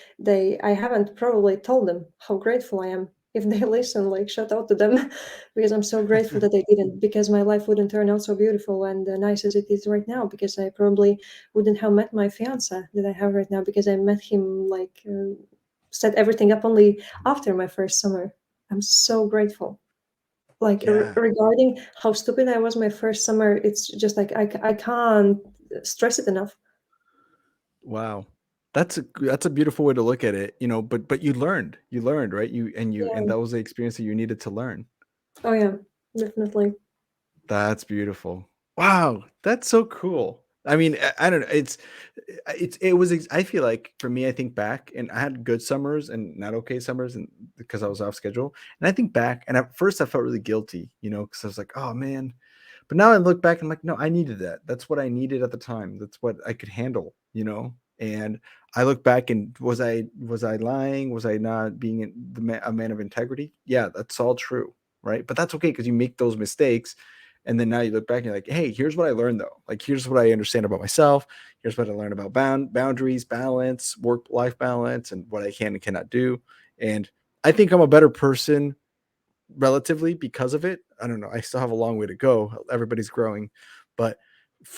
S2: I haven't probably told them how grateful I am. If they listen, like shout out to them, because I'm so grateful that they didn't. Because my life wouldn't turn out so beautiful and nice as it is right now. Because I probably wouldn't have met my fiance that I have right now. Because I met him like set everything up only after my first summer. I'm so grateful. Like
S1: Yeah.
S2: regarding how stupid I was my first summer, it's just like I can't stress it enough.
S1: Wow. That's a beautiful way to look at it, but you learned, right? And
S2: Yeah.
S1: that was the experience that you needed to learn.
S2: Oh yeah, definitely.
S1: That's beautiful. Wow, that's so cool. I mean, I don't know. I feel like for me, I think back and I had good summers and not okay summers and because I was off schedule. And I think back and at first I felt really guilty, because I was like, oh man. But now I look back and I'm like, no, I needed that. That's what I needed at the time. That's what I could handle. And I look back and was I lying? Was I not being a man of integrity? Yeah, that's all true, right? But that's okay because you make those mistakes and then now you look back and you're like, hey, here's what I learned though. Like, here's what I understand about myself. Here's what I learned about boundaries, balance, work-life balance, and what I can and cannot do. And I think I'm a better person relatively because of it. I don't know. I still have a long way to go. Everybody's growing. But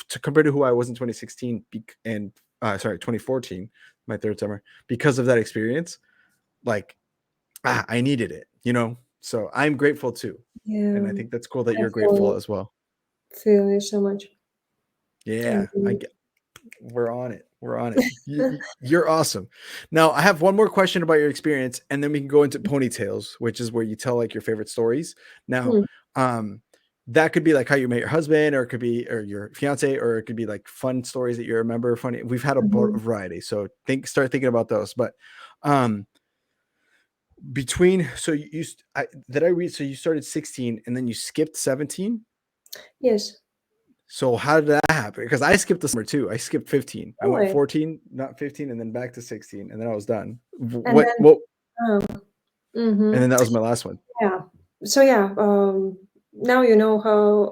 S1: to compare to who I was in 2016 and 2014, my third summer, because of that experience, like, I needed it. So I'm grateful too. And I
S2: Yeah,
S1: think that's cool that
S2: I
S1: you're grateful as well.
S2: feel you so much. I
S1: Yeah,
S2: do.
S1: we're on it. We're on it. You're awesome. Now, I have one more question about your experience, and then we can go into ponytails, which is where you tell like your favorite stories. Now,
S2: Hmm.
S1: um, that could be like how you met your husband, or it could be or your fiance, or it could be like fun stories that you remember. Funny. We've had a
S2: Mhm.
S1: variety, so start thinking about those. But um, between so you did I read? So you started 16, and then you skipped 17.
S2: Yes.
S1: So how did that happen? Because I skipped the summer too. I skipped 15. I
S2: No
S1: went
S2: way.
S1: 14, not 15, and then back to 16, and then I was done.
S2: And
S1: What
S2: then,
S1: what
S2: oh,
S1: and
S2: mm-hmm.
S1: then that was my last one.
S2: Yeah. So yeah, now you know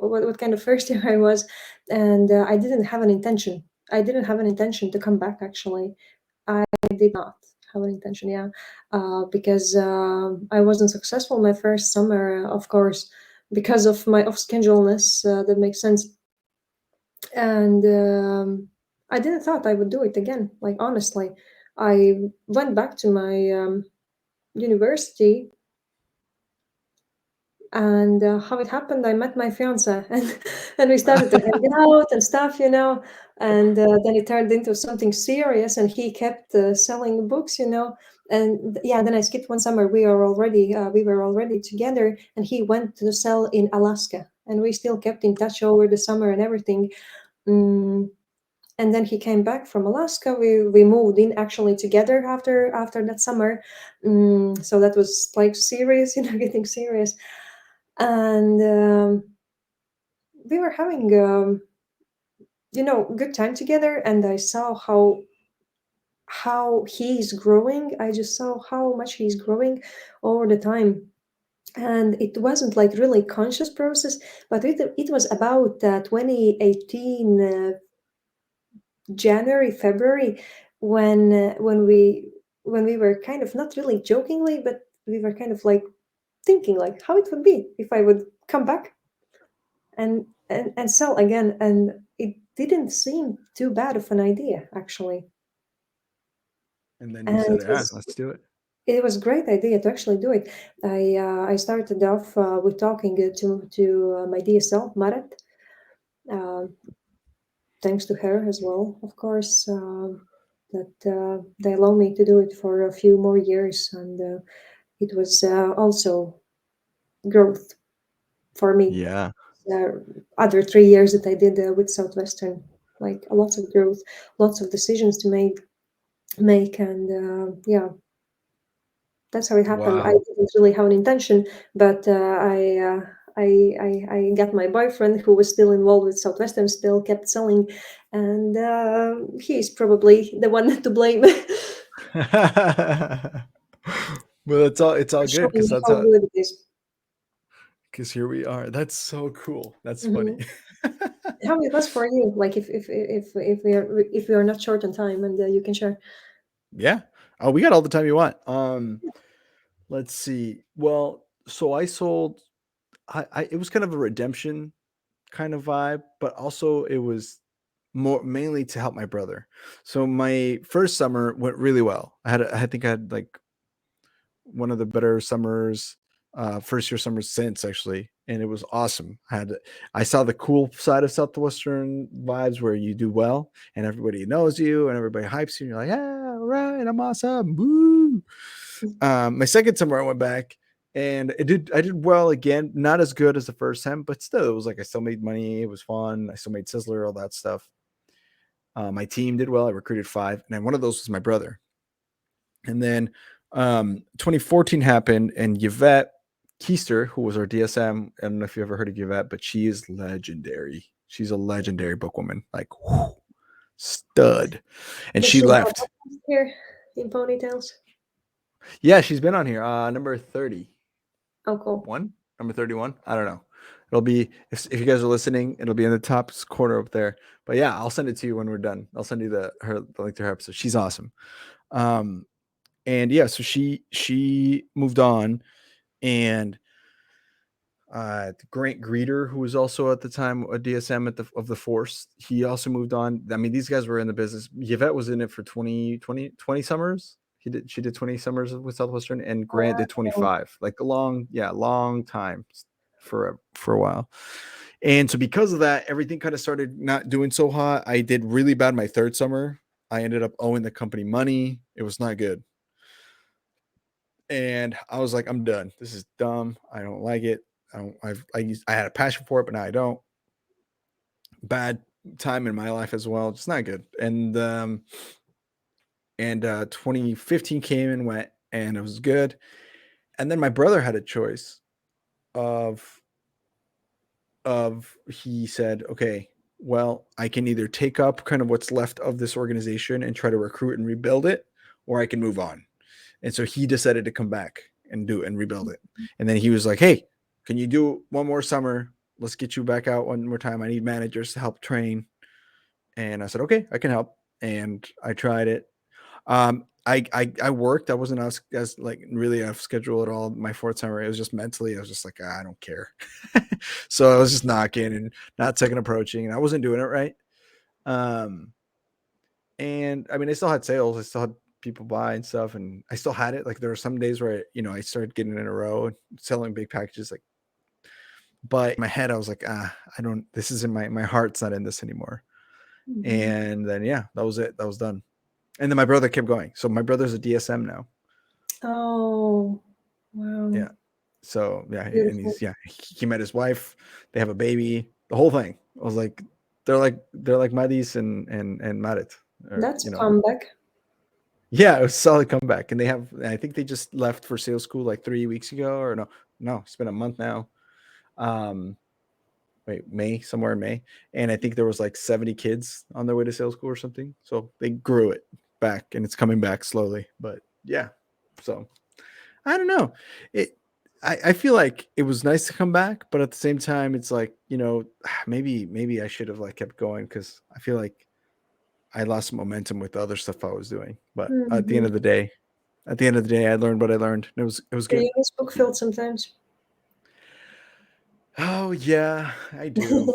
S2: what kind of first year I was, and I didn't have an intention. I didn't have an intention to come back. Actually, I did not have an intention. Yeah, because I wasn't successful my first summer. Of course, because of my off scheduleness. That makes sense. And I didn't thought I would do it again. Like honestly, I went back to my university, and how it happened, I met my fiance, and we started to hang out and stuff. And then it turned into something serious, and he kept selling books. And yeah, then I skipped one summer. We were already together, and he went to sell in Alaska, and we still kept in touch over the summer and everything. And then he came back from Alaska. We moved in actually together after that summer. So that was like serious, getting serious. And we were having good time together. And I saw how he's growing. I just saw how much he's growing over the time. And it wasn't like really conscious process, but it was about 2018 January, February, when we were kind of not really jokingly, but we were kind of like thinking like how it would be if I would come back and sell again, and it didn't seem too bad of an idea actually.
S1: And then you
S2: And
S1: said,
S2: it
S1: "Yeah,
S2: was
S1: let's do it."
S2: it was a great idea to actually do it. I started off with talking to my DSL Marat. Uh, Thanks to her as well, of course, that they allow me to do it for a few more years, and it was also growth for me.
S1: Yeah.
S2: Other 3 years that I did with Southwestern, like lots of growth, lots of decisions to make, and yeah, that's how it happened. I
S1: Wow.
S2: didn't really have an intention, but I got my boyfriend who was still involved with Southwestern, still kept selling, and he's probably the one to blame
S1: Well, it's all
S2: for
S1: good
S2: showing
S1: because
S2: me
S1: that's
S2: how
S1: how
S2: good it is.
S1: because here we are. That's so cool. That's funny.
S2: Mhm. How it was for you? Like if we are not short on time, and you can share.
S1: Yeah. Oh, we got all the time you want. Let's see. Well, so I sold. I it was kind of a redemption kind of vibe, but also it was more mainly to help my brother. So my first summer went really well. I think I had like one of the better summers, first year summers since actually, and it was awesome. I saw the cool side of Southwestern vibes where you do well and everybody knows you and everybody hypes you. And you're like, yeah, all right, I'm awesome. Woo. My second summer I went back and I did well again, not as good as the first time, but still it was like I still made money. It was fun. I still made Sizzler, all that stuff. My team did well. I recruited 5, and then one of those was my brother. And then 2014 happened, and Yvette Keister, who was our DSM, I don't know if you ever heard of Yvette, but she is legendary. She's a legendary bookwoman, like whew, stud. And
S2: Does
S1: she
S2: she have a
S1: left.
S2: podcast here in ponytails?
S1: Yeah, she's been on here. Number 30.
S2: Oh, cool.
S1: Number 31. I don't know. It'll be if you guys are listening, it'll be in the top corner up there. But yeah, I'll send it to you when we're done. I'll send you the link to her episode. She's awesome. And yeah, so she moved on, and Grant Greeter, who was also at the time a DSM of the force, he also moved on. I mean, these guys were in the business. Yvette was in it for 20 summers. She did 20 summers with Southwestern, and Grant did
S2: Wow.
S1: 25. Like a long time for a while. And so because of that, everything kind of started not doing so hot. I did really bad my third summer. I ended up owing the company money. It was not good. And I was like, I'm done. This is dumb. I don't like it. I had a passion for it, but now I don't. Bad time in my life as well. It's not good. And 2015 came and went, and it was good. And then my brother had a choice of he said, okay, well, I can either take up kind of what's left of this organization and try to recruit and rebuild it, or I can move on. And so he decided to come back and do it and rebuild it. And then he was like, hey, can you do one more summer? Let's get you back out one more time. I need managers to help train. And I said, okay, I can help. And I tried it. I worked. I wasn't as like really off schedule at all. My fourth summer, it was just mentally, I was just like, I don't care. So I was just knocking and not second approaching, and I wasn't doing it right. Um, and I mean, I still had sales. I still had people buy and stuff, and I still had it. Like there were some days where I started getting in a row and selling big packages. Like, but in my head, I was like, I don't. This isn't my heart's not in this anymore.
S2: Mhm.
S1: And then yeah, that was it. That was done. And then my brother kept going. So my brother's a DSM now.
S2: Oh, wow.
S1: Yeah. So yeah, and
S2: Beautiful.
S1: he met his wife. They have a baby. The whole thing. I was like, they're like Madis and Marit, or
S2: That's a comeback.
S1: Yeah, it was a solid comeback, and I think they just left for sales school like 3 weeks ago, or no, it's been a month now. May, somewhere in May, and I think there was like 70 kids on their way to sales school or something. So they grew it back, and it's coming back slowly. But yeah, so I don't know. I feel like it was nice to come back, but at the same time, it's like, maybe I should have like kept going, because I feel like I lost momentum with the other stuff I was doing. But at the end of the day, I learned what I learned. And it was
S2: Do
S1: good.
S2: you miss Bookfield sometimes?
S1: Oh yeah, I do.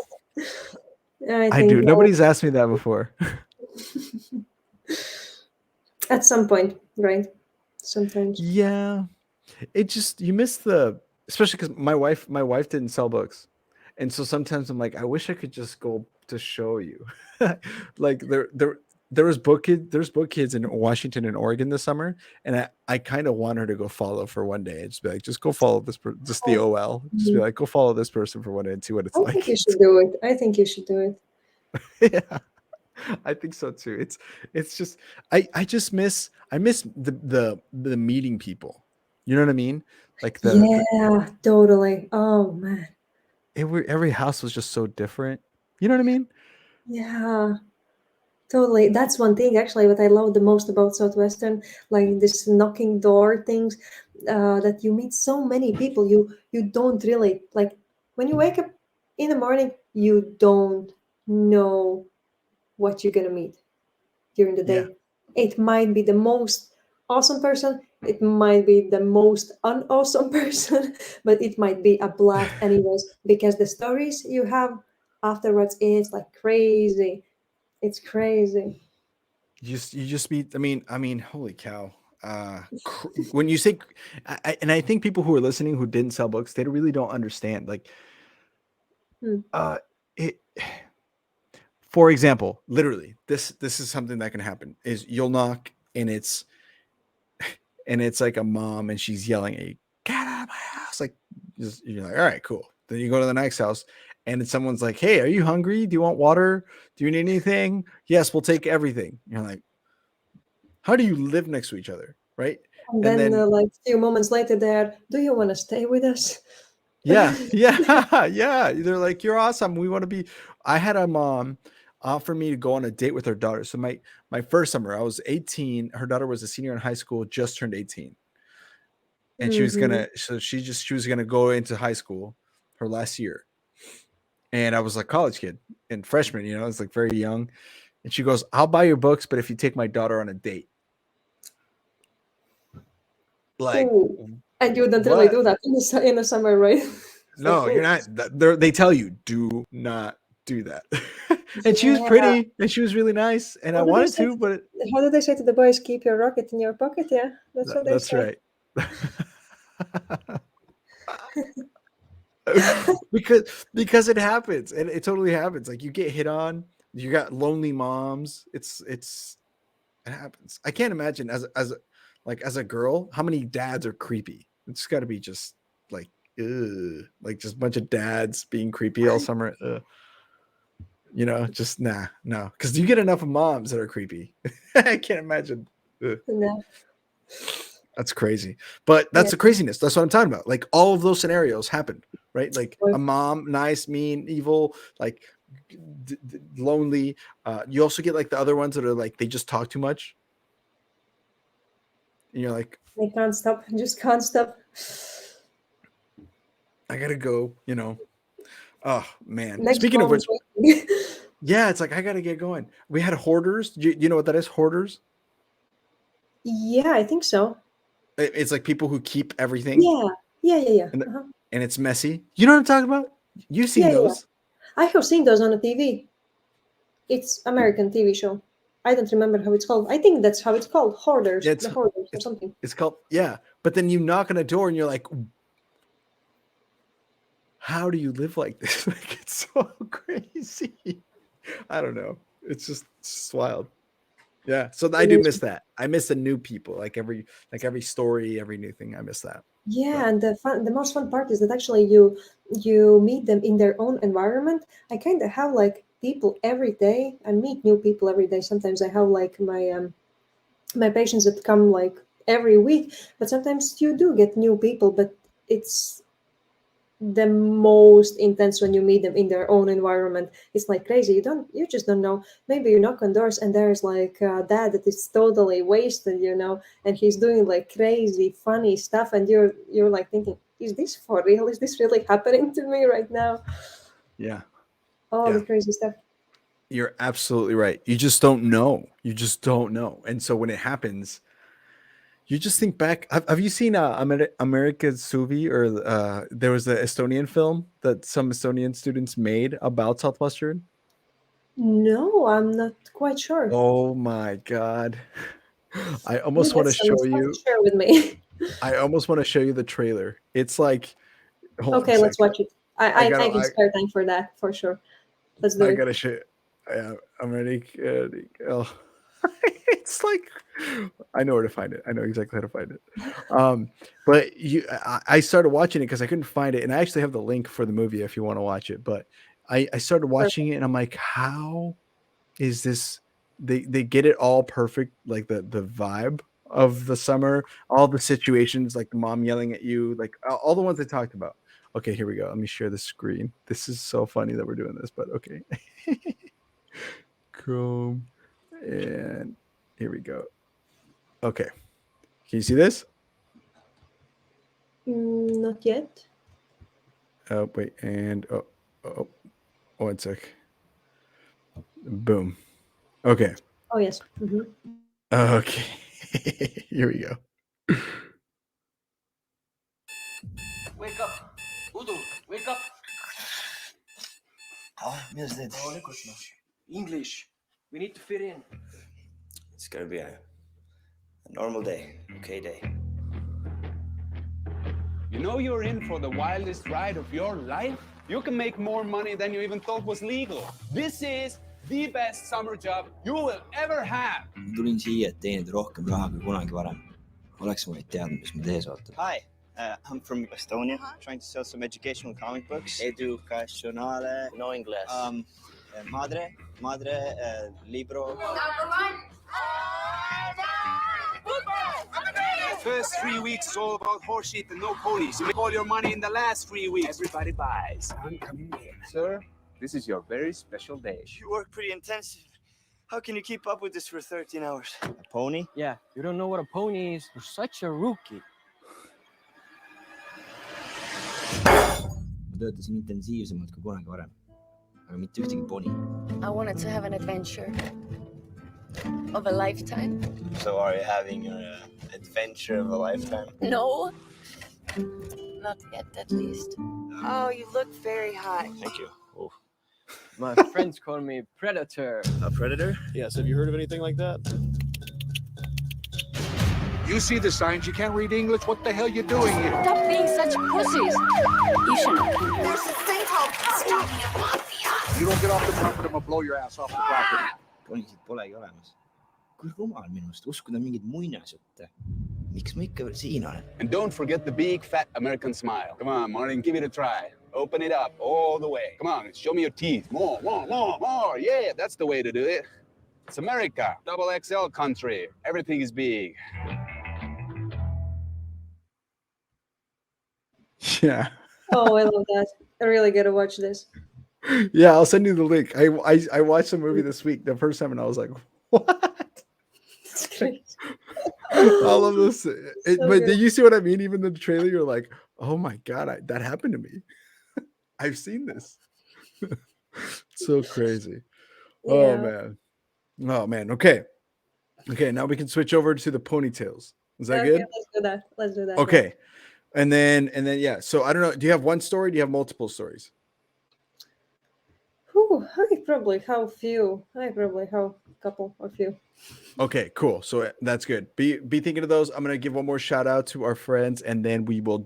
S2: I
S1: I
S2: think
S1: do. Nobody's asked me that before.
S2: at some point, right? Sometimes.
S1: Yeah, it just, you miss especially because my wife didn't sell books, and so sometimes I'm like, I wish I could just go to show you. Like there's book kids in Washington and Oregon this summer, and I kind of want her to go follow for one day and just be like, just go follow this just the OL, just be
S2: Mhm.
S1: like, go follow this person for one day and see what it's
S2: I think you
S1: like.
S2: should do it. I think you should do it.
S1: Yeah, I think so too. It's just, I miss the meeting people. You know what I mean? Like
S2: Yeah, totally. Oh man.
S1: every house was just so different. You know what I mean?
S2: Yeah, totally. That's one thing actually what I love the most about Southwestern, like this knocking door things, that you meet so many people. You don't really like when you wake up in the morning, you don't know what you're gonna meet during the
S1: Yeah.
S2: day. It might be the most awesome person, it might be the most unawesome person, but it might be a blast anyways because the stories you have afterwards is like crazy. It's crazy.
S1: You just meet. I mean, holy cow. When you say, and I think people who are listening who didn't sell books, they really don't understand. Like,
S2: Hmm.
S1: uh, it. For example, literally, this is something that can happen. Is you'll knock, and it's like a mom, and she's yelling at you, "Get out of my house!" Like, you're like, all right, cool. Then you go to the next house, and then someone's like, "Hey, are you hungry? Do you want water? Do you need anything?" Yes, we'll take everything. You're like, how do you live next to each other, right?
S2: And
S1: And
S2: then,
S1: then,
S2: like a few moments later, they're, do you want to stay with us?
S1: yeah, yeah, yeah. They're like, you're awesome. We want to be. I had a mom offer me to go on a date with her daughter. So my first summer, I was 18. Her daughter was a senior in high school, just turned 18, and she was
S2: Hmm.
S1: gonna. So she was gonna go into high school, her last year. And I was like college kid and freshman. I was like very young. And she goes, "I'll buy your books, but if you take my daughter on a date." Like,
S2: Ooh. And you don't really
S1: what?
S2: do that in the summer, right? It's like,
S1: No,
S2: oh,
S1: you're not. They tell you, do not do that. And she was
S2: yeah.
S1: pretty, and she was really nice, and I
S2: What do they
S1: wanted
S2: say?
S1: to, but
S2: How do they say to the boys? Keep your rocket in your pocket. Yeah, that's what they
S1: that's
S2: say.
S1: right. Because it happens, and it totally happens. Like, you get hit on, you got lonely moms. It happens. I can't imagine as a girl how many dads are creepy. It's got to be just like, ugh, like just a bunch of dads being creepy all summer. Ugh. Just nah, no, because you get enough of moms that are creepy. I can't imagine. Ugh,
S2: No.
S1: that's crazy, but
S2: Yeah.
S1: that's the craziness. That's what I'm talking about. Like, all of those scenarios happen, right? Like
S2: Or-
S1: a mom, nice, mean, evil, like lonely. You also get like the other ones that are like, they just talk too much, and you're like,
S2: They can't stop. Just can't stop.
S1: I gotta go. Oh man.
S2: Next
S1: Speaking of
S2: mom is
S1: which,
S2: waiting.
S1: yeah, it's like I gotta get going. We had hoarders. Do you know what that is? Hoarders.
S2: Yeah, I think so.
S1: It's like people who keep everything,
S2: Yeah. Yeah, yeah, yeah.
S1: and
S2: Uh-huh.
S1: and it's messy. You know what I'm talking about? You've
S2: Yeah,
S1: seen
S2: yeah, yeah.
S1: those.
S2: I have seen those on the TV. It's American TV show. I don't remember how it's called. I think that's how it's called.
S1: Yeah,
S2: Hoarders.
S1: it's
S2: The Hoarders or
S1: it's
S2: something.
S1: it's called, yeah. But then you knock on a door and you're like, how do you live like this? Like, it's so crazy. I don't know. It's just wild. Yeah. So I
S2: It
S1: do
S2: is.
S1: miss that. I miss the new people. Like every story, every new thing. I miss that.
S2: Yeah,
S1: But
S2: and the most fun part is that actually you meet them in their own environment. I kind of have like people every day. I meet new people every day. Sometimes I have like my patients that come like every week, but sometimes you do get new people, but it's the most intense when you meet them in their own environment. It's like crazy. You just don't know. Maybe you knock on doors and there's like a dad that is totally wasted, and he's doing like crazy funny stuff, and you're like thinking, is this for real? Is this really happening to me right now?
S1: Yeah.
S2: All
S1: Yeah.
S2: the crazy stuff.
S1: You're absolutely right. You just don't know. You just don't know. And so when it happens, you just think back. Have you seen America's Suvi, or there was an Estonian film that some Estonian students made about Southwestern?
S2: No, I'm not quite sure.
S1: Oh my God. I
S2: You
S1: almost want
S2: got
S1: to
S2: some
S1: show
S2: stuff to
S1: you.
S2: share with me.
S1: I almost want to show you the trailer. It's like, hold on a
S2: Okay, let's
S1: second.
S2: watch it.
S1: I
S2: I
S1: gotta,
S2: can spare time for that for sure. Let's do
S1: I
S2: it.
S1: gotta show. Yeah, I'm ready. Oh. It's like, I know where to find it. I know exactly how to find it. But I started watching it because I couldn't find it, and I actually have the link for the movie if you want to watch it. But I started watching
S2: Perfect.
S1: it, and I'm like, how is this? They get it all perfect, like the vibe of the summer, all the situations, like the mom yelling at you, like all the ones I talked about. Okay, here we go. Let me share the screen. This is so funny that we're doing this, but okay. Chrome, and here we go. Okay. Can you see this?
S2: Not yet.
S1: Oh, wait. And oh, 1 sec. Boom. Okay.
S2: Oh yes.
S1: Okay. Here we go.
S3: Wake up. Udo, wake up.
S4: Mis teed?
S3: English. We need to fit in.
S4: It's gonna be a normal day, okay day.
S5: You know you're in for the wildest ride of your life? You can make more money than you even thought was legal. This is the best summer job you will ever have.
S4: Tulin siia, et teenida rohkem raha kui kunagi varem. Oleks võinud teadnud, mis mind ees ootab.
S6: Hi, I'm from Estonia, trying to sell some educational comic books. Educacionale.
S3: No English.
S6: Madre, libro.
S5: First 3 weeks is all about horseshit and no ponies. You make all your money in the last 3 weeks. Everybody buys. I'm coming in. Sir, this is your very special day.
S6: You work pretty intensive. How can you keep up with this for 13 hours? A pony?
S3: Yeah, you don't know what a pony is. You're such a rookie.
S4: Ma töötasin intensiivsemalt kui kunagi varem. Aga mitte ühtegi poni.
S7: I wanted to have an adventure of a lifetime.
S6: So are you having your adventure of a lifetime?
S7: No, not yet at least. Oh, you look very hot.
S6: Thank you. Oh.
S3: My friends call me Predator.
S6: A predator?
S8: Yes, have you heard of anything like that?
S5: You see the signs. You can't read English. What the hell you doing here?
S7: Stop being such pussies. You shouldn't come here.
S9: There's a thing called custodian mafia.
S5: You don't get off the property, I'm gonna blow your ass off the property.
S4: Ponisid polegi olemas. Kui rumal minust, uskuda mingeid muinasjutte. Miks ma ikka veel siin olen?
S5: And don't forget the big fat American smile. Come on, Martin, give it a try. Open it up all the way. Come on, show me your teeth. More. Yeah, that's the way to do it. It's America, double XL country. Everything is big.
S1: Yeah.
S2: Oh, I love that. I really gotta watch this.
S1: Yeah, I'll send you the link. I watched the movie this week, the first time, and I was like, what?
S2: It's great.
S1: All of this.
S2: So
S1: But
S2: good.
S1: did you see what I mean? Even in the trailer, you're like, oh my God, that happened to me. I've seen this. So crazy.
S2: Yeah.
S1: Oh man. Okay. Now we can switch over to the ponytails. Is that
S2: Okay,
S1: good?
S2: let's do that. Let's do that.
S1: Okay. And then yeah. So I don't know. Do you have one story? Do you have multiple stories?
S2: Whew, I probably have a few. I probably have a couple or few.
S1: Okay, cool. So that's good. Be thinking of those. I'm gonna give one more shout out to our friends, and then we will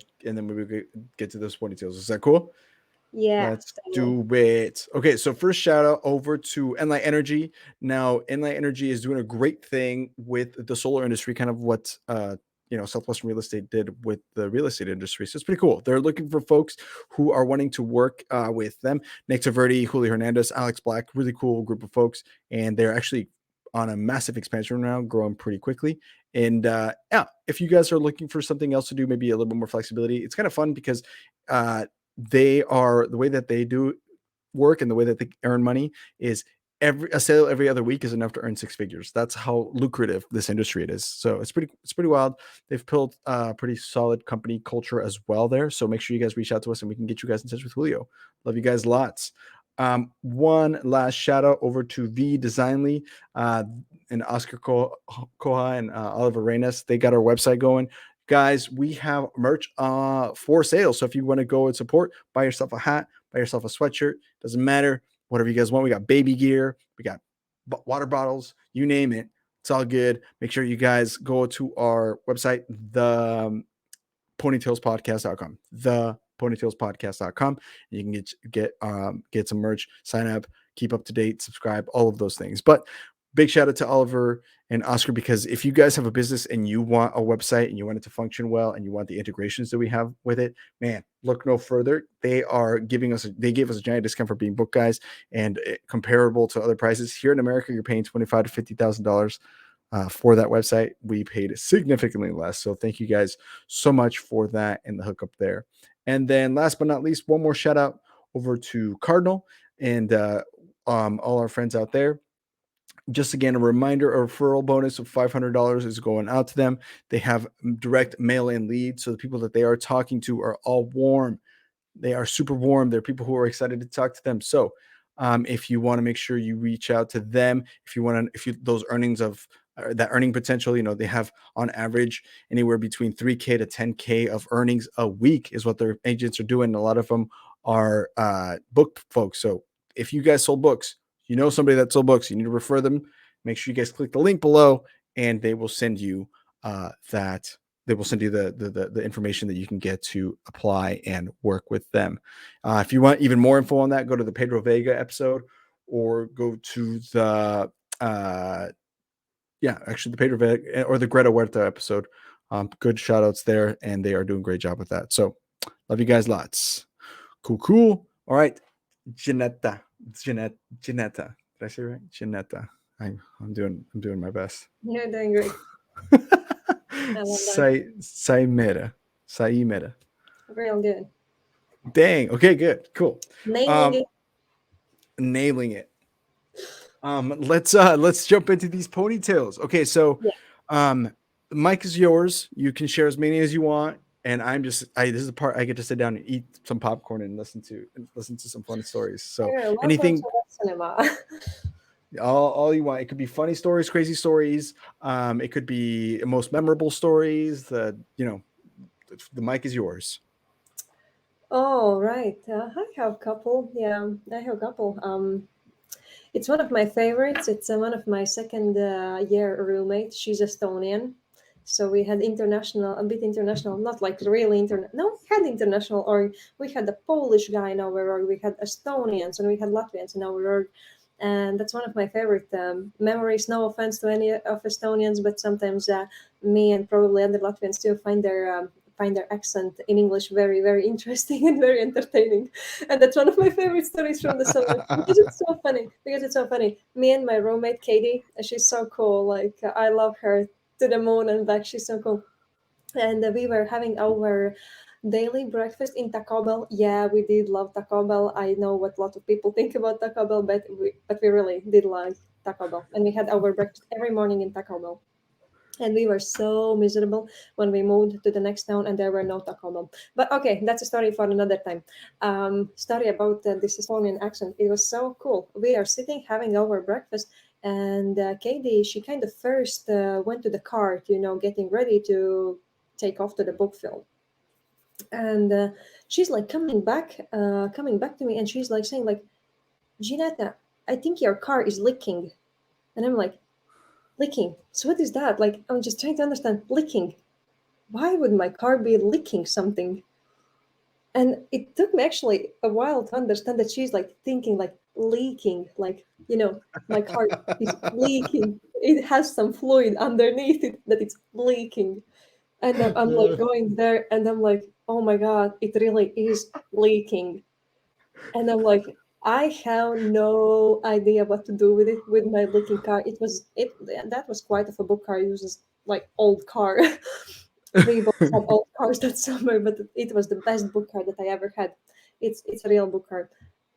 S1: get to those ponytails. Is that cool?
S2: Yeah.
S1: Let's do it. Okay, so first shout out over to EnLight.Energy. Now, EnLight.Energy is doing a great thing with the solar industry, kind of what Southwestern Real Estate did with the real estate industry. So it's pretty cool. They're looking for folks who are wanting to work with them. Nick Taverdi, Julio Hernandez, Alex Black, really cool group of folks. And they're actually on a massive expansion right now, growing pretty quickly. And if you guys are looking for something else to do, maybe a little bit more flexibility, it's kind of fun because the way that they do work and the way that they earn money is a sale every other week is enough to earn 6 figures. That's how lucrative this industry it is. So it's pretty wild. They've built a pretty solid company culture as well there. So make sure you guys reach out to us and we can get you guys in touch with Julio. Love you guys lots. One last shout out over to VDisain and Oscar Koha and Oliver Reynes. They got our website going. Guys, we have merch for sale. So if you want to go and support, buy yourself a hat, buy yourself a sweatshirt. Doesn't matter. Whatever you guys want. We got baby gear. We got water bottles. You name it. It's all good. Make sure you guys go to our website, the ponytailspodcast.com. The ponytailspodcast.com. You can get some merch, sign up, keep up to date, subscribe, all of those things. But big shout out to Oliver and Oscar, because if you guys have a business and you want a website and you want it to function well and you want the integrations that we have with it, man, look no further. They gave us a giant discount for being book guys, and comparable to other prices here in America, you're paying $25,000 to $50,000 for that website. We paid significantly less. So thank you guys so much for that and the hookup there. And then last but not least, one more shout out over to Cardinal and all our friends out there. Just again, a reminder, a referral bonus of $500 is going out to them. They have direct mail-in leads. So the people that they are talking to are all warm. They are super warm. They're people who are excited to talk to them. So if you want to make sure you reach out to them, those earnings of that earning potential, they have on average anywhere between 3K to 10K of earnings a week is what their agents are doing. A lot of them are book folks. So if you guys sold books, somebody that sold books, you need to refer them. Make sure you guys click the link below and they will send you the information that you can get to apply and work with them. If you want even more info on that, go to the Pedro Vega episode or go to the Pedro Vega or the Greta Huerta episode. Good shout outs there, and they are doing a great job with that. So love you guys lots. Cool. All right. Dzineta. Did I say it right? Dzineta. I'm doing my best.
S2: You're doing great. I love that.
S1: Ceimere.
S2: Real good.
S1: Dang. Okay, good. Cool.
S2: Nailing
S1: it. Let's jump into these ponytails. Okay, so the mic is yours. You can share as many as you want. And this is the part I get to sit down and eat some popcorn and listen to some fun stories. So anything, all you want. It could be funny stories, crazy stories. It could be most memorable stories. The mic is yours.
S2: Oh, right. I have a couple. Yeah, I have a couple. It's one of my favorites. It's one of my second year roommates. She's Estonian. So we had a bit international, not like really international. No, we had international, or we had a Polish guy in our org, we had Estonians, and we had Latvians in our org. And that's one of my favorite memories. No offense to any of Estonians, but sometimes me and probably other Latvians too find their accent in English very, very interesting and very entertaining. And that's one of my favorite stories from the summer because it's so funny. Me and my roommate Katie, she's so cool. Like I love her to the moon and back. She's so cool. And we were having our daily breakfast in Taco Bell. Yeah, we did love Taco Bell. I know what a lot of people think about Taco Bell, but we really did like Taco Bell. And we had our breakfast every morning in Taco Bell. And we were so miserable when we moved to the next town and there were no Taco Bell. But okay, that's a story for another time. Story about this Estonian accent. It was so cool. We are sitting having our breakfast, and Katie, she kind of first went to the car, getting ready to take off to the book field. And she's like coming back to me, and she's like saying like, Dzineta, I think your car is leaking. And I'm like, leaking? So what is that? Like, I'm just trying to understand. Leaking. Why would my car be leaking something? And it took me actually a while to understand that she's like thinking like leaking, like, my car is leaking. It has some fluid underneath it that it's leaking. And I'm like going there, and I'm like, oh my god, it really is leaking. And I'm like, I have no idea what to do with it with my leaking car. That was quite of a book car. It uses like old car. We both had old cars that summer, but it was the best book car that I ever had. It's a real book car.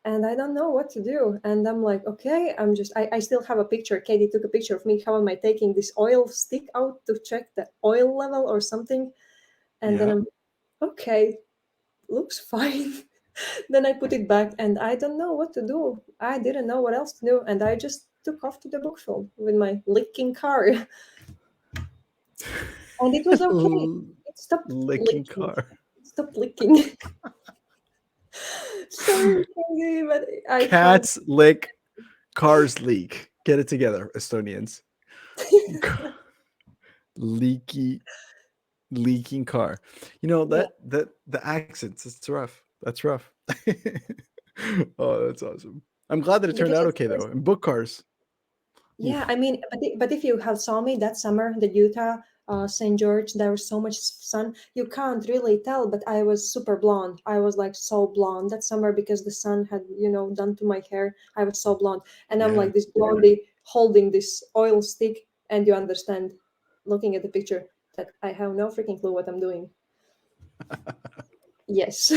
S2: And I don't know what to do. And I'm like, okay, I still have a picture. Katie took a picture of me. How am I taking this oil stick out to check the oil level or something? And then
S1: Yeah.
S2: I'm okay, looks fine. Then I put it back and I don't know what to do. I didn't know what else to do. And I just took off to the book field with my leaking car. And it was okay. It stopped
S1: Licking
S2: leaking.
S1: car.
S2: It stopped leaking. Sorry, Katie, but I
S1: Cats lick, cars leak. Get it together, Estonians. Leaking car. You know that the accents. It's rough. That's rough. Oh, that's awesome. I'm glad that it turned
S2: Because
S1: out
S2: it's
S1: okay though.
S2: crazy.
S1: And book cars.
S2: Yeah, I mean, but if you have saw me that summer, the Utah, St. George, there was so much sun. You can't really tell, but I was super blonde. I was like so blonde that summer because the sun had, done to my hair. I was so blonde, and I'm
S1: Yeah.
S2: like this blondie holding this oil stick, and you understand, looking at the picture, that I have no freaking clue what I'm doing. Yes,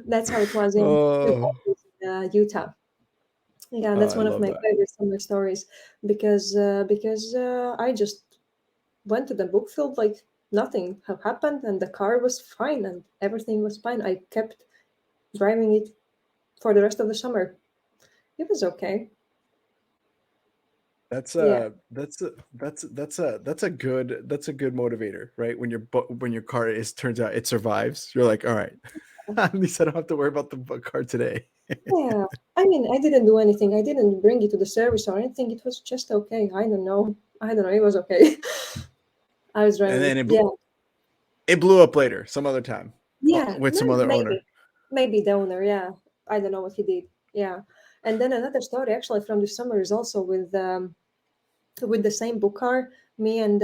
S2: that's how it was in
S1: Oh,
S2: Utah. Yeah, that's
S1: I
S2: one of
S1: love
S2: my
S1: that.
S2: favorite summer stories because I just went to the book field like nothing had happened and the car was fine and everything was fine. I kept driving it for the rest of the summer. It was okay.
S1: That's
S2: Yeah.
S1: a good motivator, right? When your car turns out it survives, you're like, all right, at least I don't have to worry about the car today.
S2: Yeah. I mean, I didn't do anything. I didn't bring it to the service or anything. It was just okay. I don't know. It was okay. I was
S1: And
S2: driving
S1: then
S2: it. Yeah.
S1: it blew up later, some other time,
S2: Yeah.
S1: with some other owner.
S2: Maybe the owner. Yeah. I don't know what he did. Yeah. And then another story actually from the summer is also with the same book car. Me and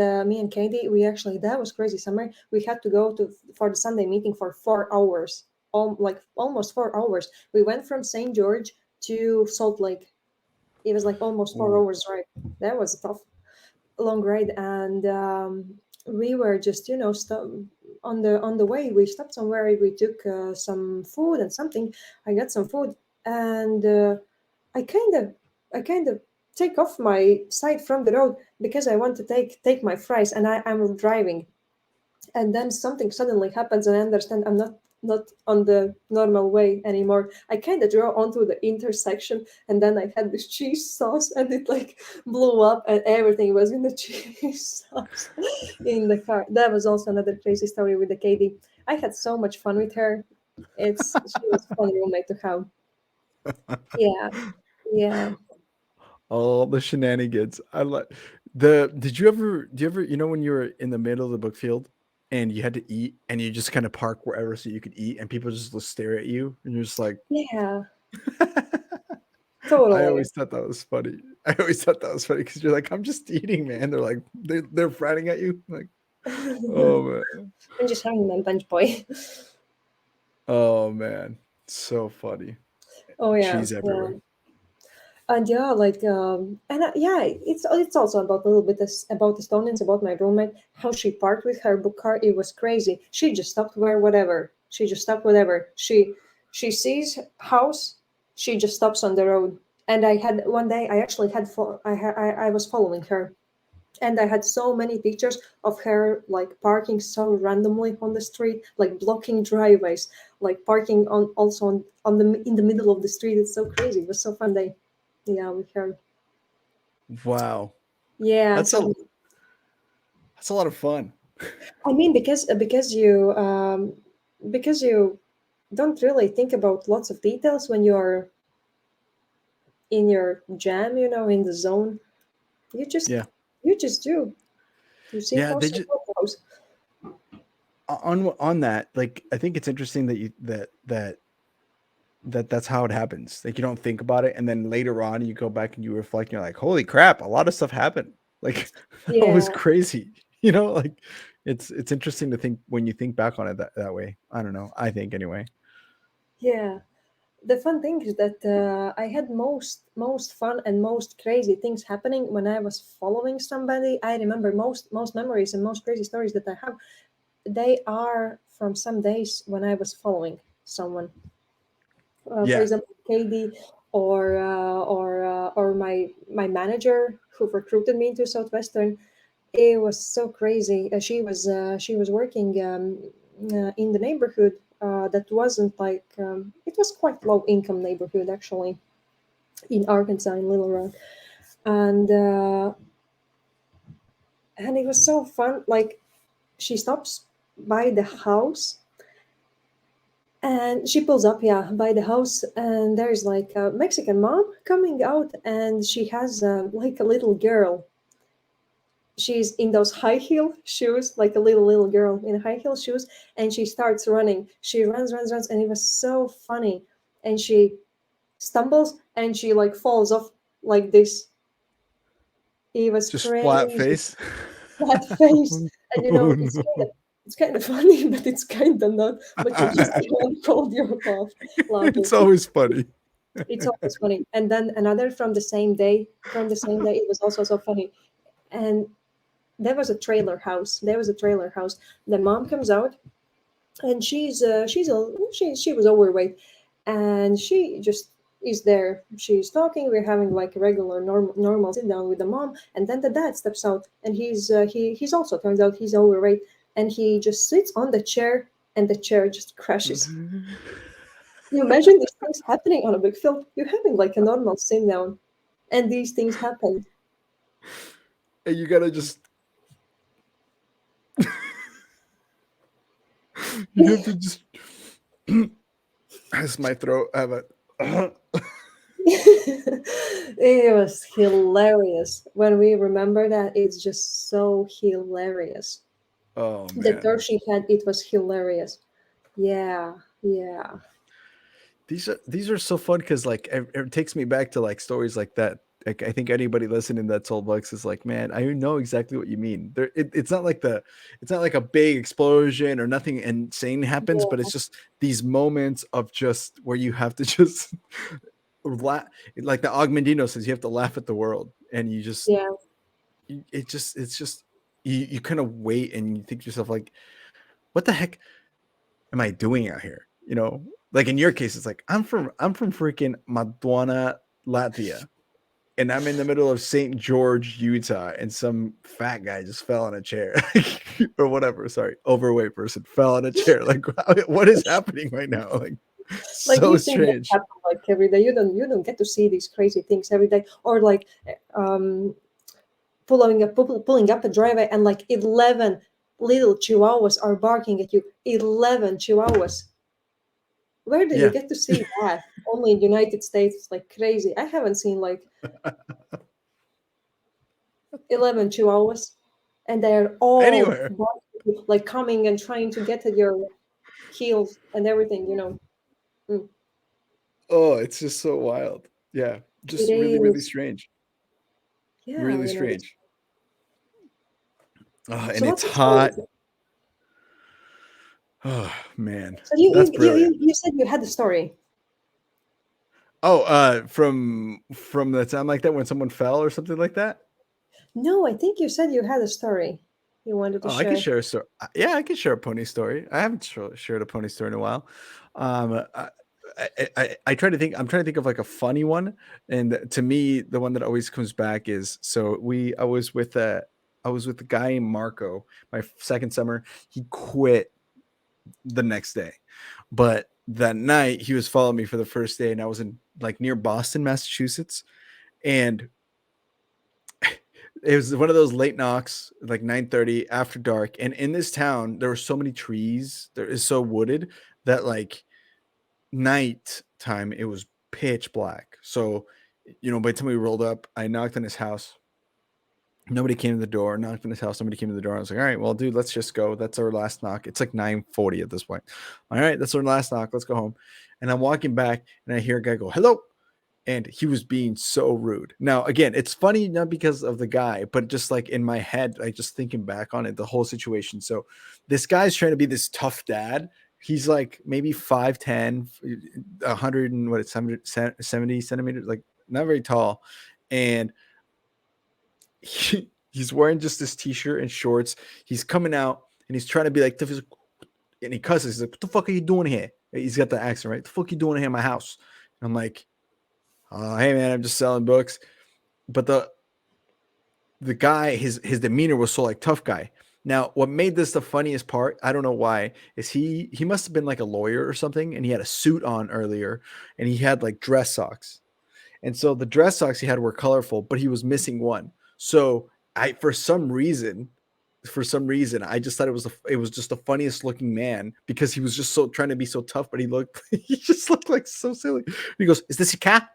S2: Katie, we actually, that was crazy summer. We had to go to for the Sunday meeting for 4 hours, like almost 4 hours. We went from St. George to Salt Lake. It was like almost 4 hours drive. That was a tough, long ride, and we were just on the way. We stopped somewhere. We took some food and something. I got some food, and I kind of take off my side from the road because I want to take my fries, and I'm driving, and then something suddenly happens, and I understand I'm not on the normal way anymore. I kind of drove onto the intersection, and then I had this cheese sauce, and it like blew up, and everything was in the cheese sauce in the car. That was also another crazy story with the Katie. I had so much fun with her. She was a fun roommate to have. Yeah, yeah.
S1: All the shenanigans. I like do you ever, when you were in the middle of the book field and you had to eat and you just kind of park wherever so you could eat and people just stare at you and you're just like,
S2: Yeah,
S1: I
S2: totally.
S1: always thought that was funny. I always thought that was funny because you're like, I'm just eating, man. They're like, they're frowning at you. Like, oh man.
S2: I'm just having my lunch, boy.
S1: Oh man. So funny.
S2: Oh yeah,
S1: Cheese
S2: yeah.
S1: everywhere.
S2: And yeah, like yeah, it's also about a little bit about Estonians, about my roommate, how she parked with her book car. It was crazy. She just stopped where whatever. She just stopped whatever. She sees house. She just stops on the road. And I had one day. I actually had I was following her, and I had so many pictures of her like parking so randomly on the street, like blocking driveways, like parking on the in the middle of the street. It's so crazy. It was so fun day. Yeah, with her.
S1: Wow.
S2: Yeah,
S1: That's
S2: so
S1: a lot of fun.
S2: I mean, because you don't really think about lots of details when you're in your jam, in the zone. You just
S1: Yeah.
S2: you just do. You see
S1: Yeah, they
S2: house and
S1: just
S2: house.
S1: on that, like I think it's interesting that that's how it happens. Like you don't think about it, and then later on you go back and you reflect, and you're like, "Holy crap! A lot of stuff happened. Like that was
S2: Yeah,
S1: crazy." You know, like it's interesting to think when you think back on it that way. I don't know. I think anyway.
S2: Yeah. The fun thing is that I had most fun and most crazy things happening when I was following somebody. I remember most memories and most crazy stories that I have. They are from some days when I was following someone. For
S1: Yeah.
S2: example, Katie or my manager who recruited me into Southwestern. It was so crazy. She was working in the neighborhood that wasn't like it was quite low income neighborhood actually in Arkansas in Little Rock, and it was so fun. Like she stops by the house and she pulls up, yeah, by the house, and there's like a Mexican mom coming out, and she has like a little girl. She's in those high heel shoes, like a little girl in high heel shoes, and she starts running. She runs, and it was so funny. And she stumbles and she like falls off like this. It was
S1: Just flat
S2: crazy,
S1: face.
S2: flat face, and
S1: Oh,
S2: it's kind of funny, but it's kind of not. But you just
S1: no.
S2: can't hold your laugh, laughing.
S1: It's always funny.
S2: It's always funny. And then another from the same day. It was also so funny. And there was a trailer house. The mom comes out, and she was overweight, and she just is there. She's talking. We're having like a regular normal sit down with the mom, and then the dad steps out, and he's also turns out he's overweight, and he just sits on the chair, and the chair just crashes. You imagine these things happening on a big field. You're having like a normal sit down, and these things happen.
S1: And you gotta just you have to just as my throat have a
S2: It was hilarious. When we remember that, it's just so hilarious.
S1: oh
S2: The
S1: man.
S2: tour she had, it was hilarious. Yeah, yeah.
S1: These are so fun because like it takes me back to like stories like that. Like I think anybody listening that's old bucks is like, man, I know exactly what you mean. It's not like it's not like a big explosion or nothing insane happens, but it's just these moments of just where you have to just laugh. Like the Augmentino says, you have to laugh at the world, and you just
S2: Yeah.
S1: it's just you kind of wait and you think to yourself like, what the heck am I doing out here? You know, like in your case, it's like I'm from freaking Madwana, Latvia, and I'm in the middle of St. George, Utah, and some fat guy just fell on a chair or whatever. Sorry, overweight person fell on a chair. Like, what is happening right now? Like,
S2: Like
S1: so
S2: these things that
S1: strange.
S2: happen like every day. You don't get to see these crazy things every day. Or like pulling up a driveway, and like 11 little chihuahuas are barking at you. 11 chihuahuas. Where do you
S1: Yeah.
S2: get to see that? Only in the United States. It's like crazy. I haven't seen like 11 chihuahuas, and they're all
S1: Anywhere.
S2: barking at you, like coming and trying to get at your heels and everything.
S1: Oh, it's just so wild. Yeah, just
S2: It
S1: really, really
S2: is.
S1: strange.
S2: Yeah,
S1: Really strange. Oh, and
S2: So
S1: it's
S2: what's the story?
S1: hot. Oh man,
S2: So you
S1: that's
S2: you, you
S1: brilliant.
S2: you you said you had a story.
S1: Oh, from the time like that when someone fell or something like that.
S2: No, I think you said you had a story you wanted to
S1: Oh, I can
S2: share.
S1: share a story. Yeah, I can share a pony story. I haven't shared a pony story in a while. Um, I try to think. I'm trying to think of like a funny one, and to me, the one that always comes back is I was with the guy Marco my second summer. He quit the next day, but that night he was following me for the first day, and I was in like near Boston, Massachusetts, and it was one of those late knocks, like 9:30 after dark. And in this town, there were so many trees. There is so wooded that like night time, it was pitch black. So, by the time we rolled up, I knocked on his house. Nobody came to the door. Knocked on his house. Somebody came to the door. I was like, all right, well, dude, let's just go. That's our last knock. It's like 9:40 at this point. All right, that's our last knock. Let's go home. And I'm walking back and I hear a guy go, hello. and he was being so rude. Now, again, it's funny not because of the guy, but just like in my head, like just thinking back on it, the whole situation. So this guy's trying to be this tough dad. He's like maybe 5'10", 100 and what, it's 70 centimeters, like not very tall. And he's wearing just this t-shirt and shorts. He's coming out and he's trying to be like tough. And he cusses. He's like, "What the fuck are you doing here?" He's got the accent, right? "The fuck are you doing here in my house?" And I'm like, "Hey man, I'm just selling books." But the guy, his demeanor was so like tough guy. Now, what made this the funniest part, I don't know why, is he must have been like a lawyer or something, and he had a suit on earlier, and he had like dress socks. And so the dress socks he had were colorful, but he was missing one. So for some reason, I just thought it was just the funniest looking man because he was just so trying to be so tough, but he just looked like so silly. He goes, "Is this your car?"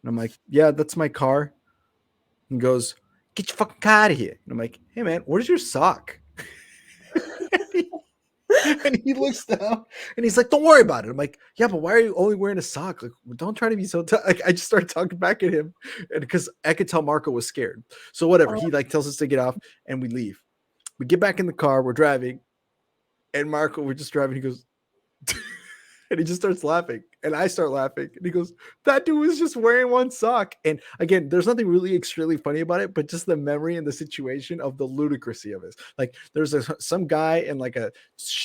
S1: And I'm like, "Yeah, that's my car." He goes, "Get your fucking car out of here." And I'm like, "Hey man, where's your sock?" And he looks down and he's like, "Don't worry about it." I'm like, "Yeah, but why are you only wearing a sock? Like, don't try to be so tough." Like, I just started talking back at him, and because I could tell Marco was scared. So whatever, he like tells us to get off and we leave. We get back in the car, we're driving, and Marco, we're just driving. He goes, and he just starts laughing, and I start laughing, and he goes, "That dude was just wearing one sock." And again, there's nothing really extremely funny about it, but just the memory and the situation of the ludicrousy of it. Like there's some guy in like a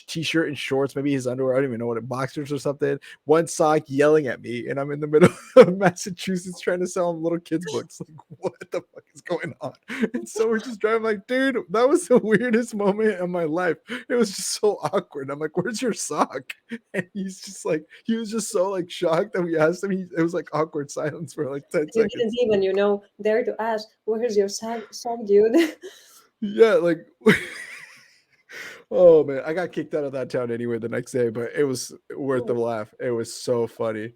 S1: t-shirt and shorts, maybe his underwear, I don't even know what it, boxers or something, one sock yelling at me, and I'm in the middle of Massachusetts trying to sell him little kids books. Like, what the fuck is going on? And so we're just driving, like, dude, that was the weirdest moment of my life. It was just so awkward. I'm like, "Where's your sock?" And he's just like, he was just so like shocked that we asked him. It was like awkward silence for like 10
S2: You
S1: seconds.
S2: didn't even, dare to ask, "Where's your sock, dude?"
S1: Yeah, like, oh man, I got kicked out of that town anyway the next day, but it was worth the laugh. It was so funny.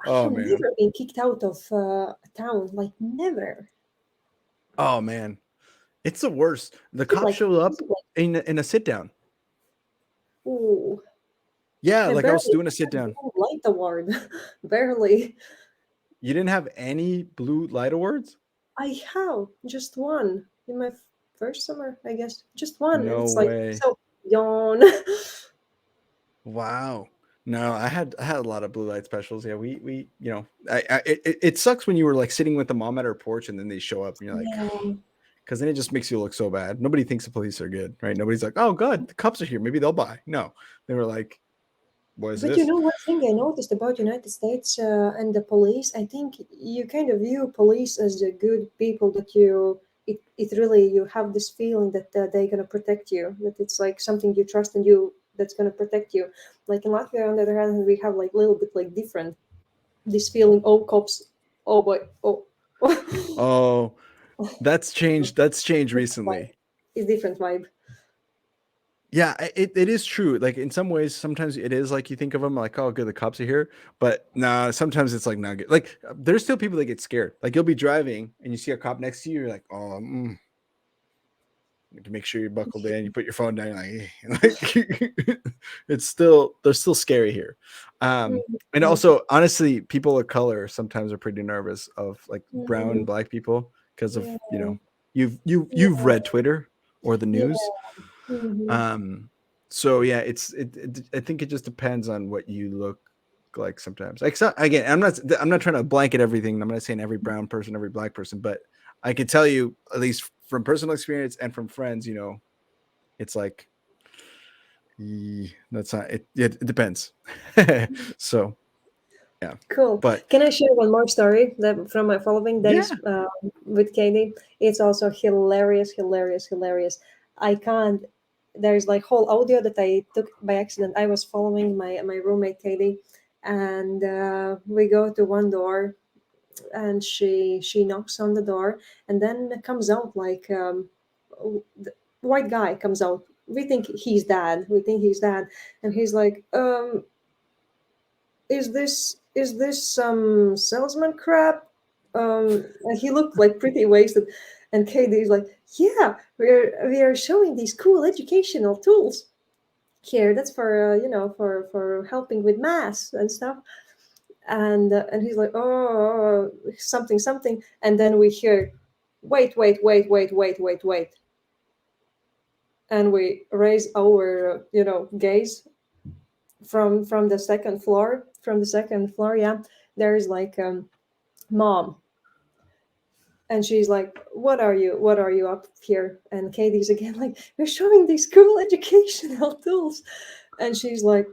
S2: I
S1: Oh
S2: have
S1: man.
S2: never been kicked out of a town, like never.
S1: Oh man. It's the worst. The
S2: It's
S1: cop
S2: like,
S1: showed up
S2: it's like,
S1: in a sit down.
S2: ooh,
S1: Yeah,
S2: I
S1: like I was
S2: barely
S1: doing a sit down.
S2: had light award, barely.
S1: You didn't have any blue light awards?
S2: I have just one in my first summer, I guess, just one, and
S1: No
S2: it's like
S1: way.
S2: so yawn.
S1: Wow. No, I had a lot of blue light specials. Yeah, we it sucks when you were like sitting with the mom at her porch and then they show up and you're like,
S2: Yeah.
S1: because then it just makes you look so bad. Nobody thinks the police are good, right? Nobody's like, "Oh god, the cops are here, maybe they'll buy." No, they were like, "What is
S2: But
S1: this?"
S2: one thing I noticed about United States and the police, I think you kind of view police as the good people that it really, you have this feeling that they're gonna protect you, that it's like something you trust and you that's gonna protect you. Like in Latvia, on the other hand, we have like a little bit like different this feeling. Oh, cops! Oh boy! Oh,
S1: Oh, that's changed. That's changed recently.
S2: it's different vibe.
S1: Yeah, it is true. Like in some ways, sometimes it is like you think of them like, "Oh, good, the cops are here," but nah, sometimes it's like not good. Like there's still people that get scared. Like you'll be driving and you see a cop next to you, you're like, "Oh, to make sure you're buckled in." You put your phone down, you're like, it's still, they're still scary here. And also, honestly, people of color sometimes are pretty nervous of like brown and black people because of you've read Twitter or the news. So yeah, I think it just depends on what you look like sometimes. Like again, I'm not trying to blanket everything. I'm not saying every brown person, every black person, but I can tell you, at least from personal experience and from friends, it's like that's not it. It depends. So yeah,
S2: Cool.
S1: but
S2: Can I share one more story that from my following days with Katie? It's also hilarious, hilarious, hilarious. I can't. There's like whole audio that I took by accident. I was following my roommate Katie, and we go to one door, and she knocks on the door, and then it comes out like the white guy comes out. We think he's dad. We think he's dad, and he's like, is this some salesman crap? And he looked like pretty wasted. And Katie's like, yeah, we are showing these cool educational tools here. That's for for helping with math and stuff. And he's like, oh, something, something. And then we hear, wait. And we raise our, gaze from the second floor. Yeah, there's like mom. And she's like, what are you up here? And Katie's again like, we're showing these cool educational tools. And she's like,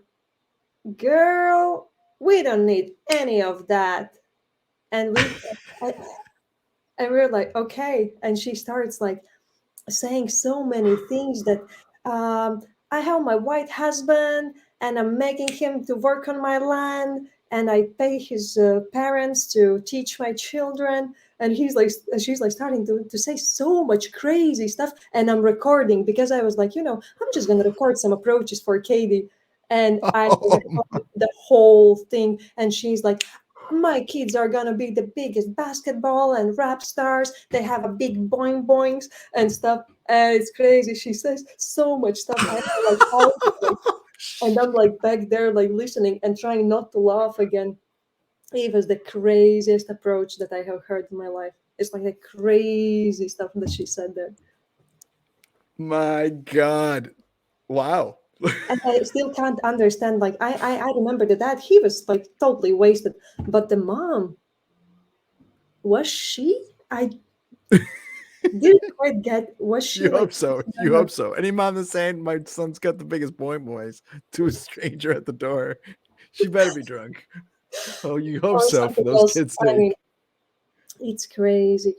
S2: girl, we don't need any of that. And we're like, okay. And she starts like saying so many things that I have my white husband and I'm making him to work on my land and I pay his parents to teach my children. And she's like starting to say so much crazy stuff. And I'm recording because I was like, I'm just going to record some approaches for Katie. And I
S1: Oh,
S2: recorded the whole thing. And she's like, my kids are gonna be the biggest basketball and rap stars. They have a big boing boings and stuff. And it's crazy. She says so much stuff. I have like all of it. And I'm like back there, like listening and trying not to laugh again. It was the craziest approach that I have heard in my life. It's like the crazy stuff that she said there.
S1: my God. Wow.
S2: And I still can't understand. Like I remember the dad, he was like totally wasted. But the mom, was she? I didn't quite get, was she
S1: You
S2: like
S1: hope so. You hope so. Any mom that's saying my son's got the biggest boys to a stranger at the door, she better be drunk. Oh, you hope
S2: or
S1: so for
S2: something
S1: those
S2: else?
S1: kids'
S2: I mean,
S1: sake.
S2: it's crazy.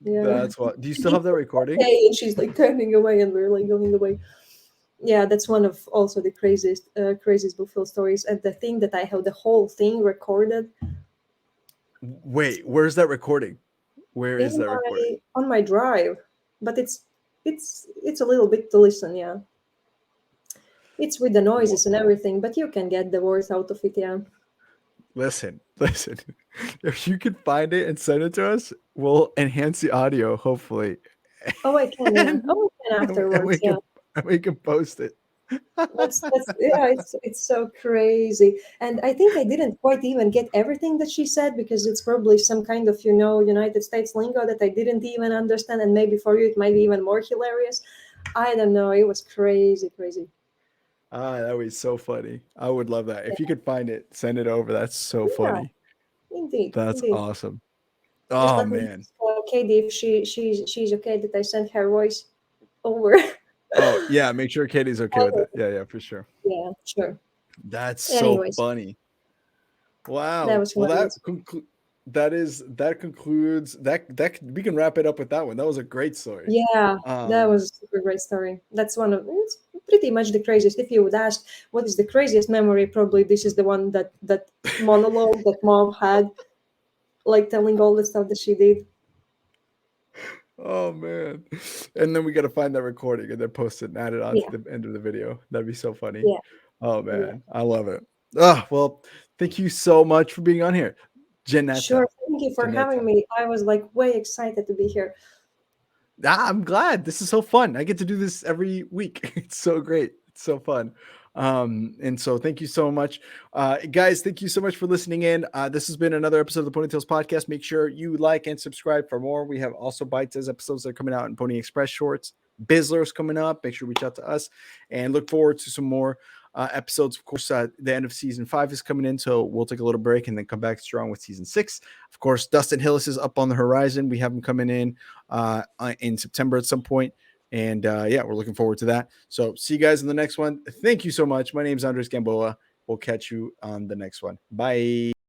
S2: Yeah.
S1: That's what. Do you still have that recording?
S2: Okay, and she's like turning away, and we're like going away. Yeah, that's one of also the craziest Buffalo stories. And the thing that I have the whole thing recorded.
S1: Wait, where's that recording? Where is that recording?
S2: On my drive, but it's a little bit to listen. Yeah, it's with the noises and everything, but you can get the words out of it. Yeah.
S1: Listen. If you can find it and send it to us, we'll enhance the audio, hopefully.
S2: Oh, I can. Yeah. Oh, I can
S1: And
S2: afterwards. Yeah.
S1: we can post it.
S2: That's yeah, it's so crazy. And I think I didn't quite even get everything that she said because it's probably some kind of United States lingo that I didn't even understand, and maybe for you it might be even more hilarious. I don't know. It was crazy.
S1: That was so funny. I would love that. If you could find it, send it over. That's so funny.
S2: Indeed.
S1: That's awesome.
S2: Just
S1: Oh
S2: let me
S1: man.
S2: ask, Katie, if she's okay that I sent her voice over.
S1: Oh yeah, make sure Katie's okay with it. Yeah, for sure.
S2: Yeah, sure.
S1: That's
S2: Anyways,
S1: so funny. Wow.
S2: that was
S1: Well,
S2: hilarious.
S1: that concludes that we can wrap it up with that one. That was a great story.
S2: Yeah, that was a super great story. That's it's pretty much the craziest. If you would ask what is the craziest memory, probably this is the one that monologue that mom had, like telling all the stuff that she did.
S1: Oh man. And then we got to find that recording and then post it and add it on
S2: Yeah.
S1: to the end of the video. That'd be so funny.
S2: Yeah.
S1: Oh man, I love it. Well, thank you so much for being on here. Dzineta.
S2: Sure. Thank you for
S1: Dzineta.
S2: having me. I was like way excited to be here.
S1: I'm glad. This is so fun. I get to do this every week. It's so great. It's so fun. And so thank you so much. Guys, thank you so much for listening in. This has been another episode of the Ponytails Podcast. Make sure you like and subscribe for more. We have also bite-sized episodes that are coming out in Pony Express Shorts. BIZZLER's coming up. Make sure you reach out to us and look forward to some more episodes. Of course, the end of season 5 is coming in, so we'll take a little break and then come back strong with season 6. Of course, Dustin Hillis is up on the horizon. We have him coming in September at some point. And yeah, we're looking forward to that. So see you guys in the next one. Thank you so much. My name is Andres Gamboa. We'll catch you on the next one. Bye.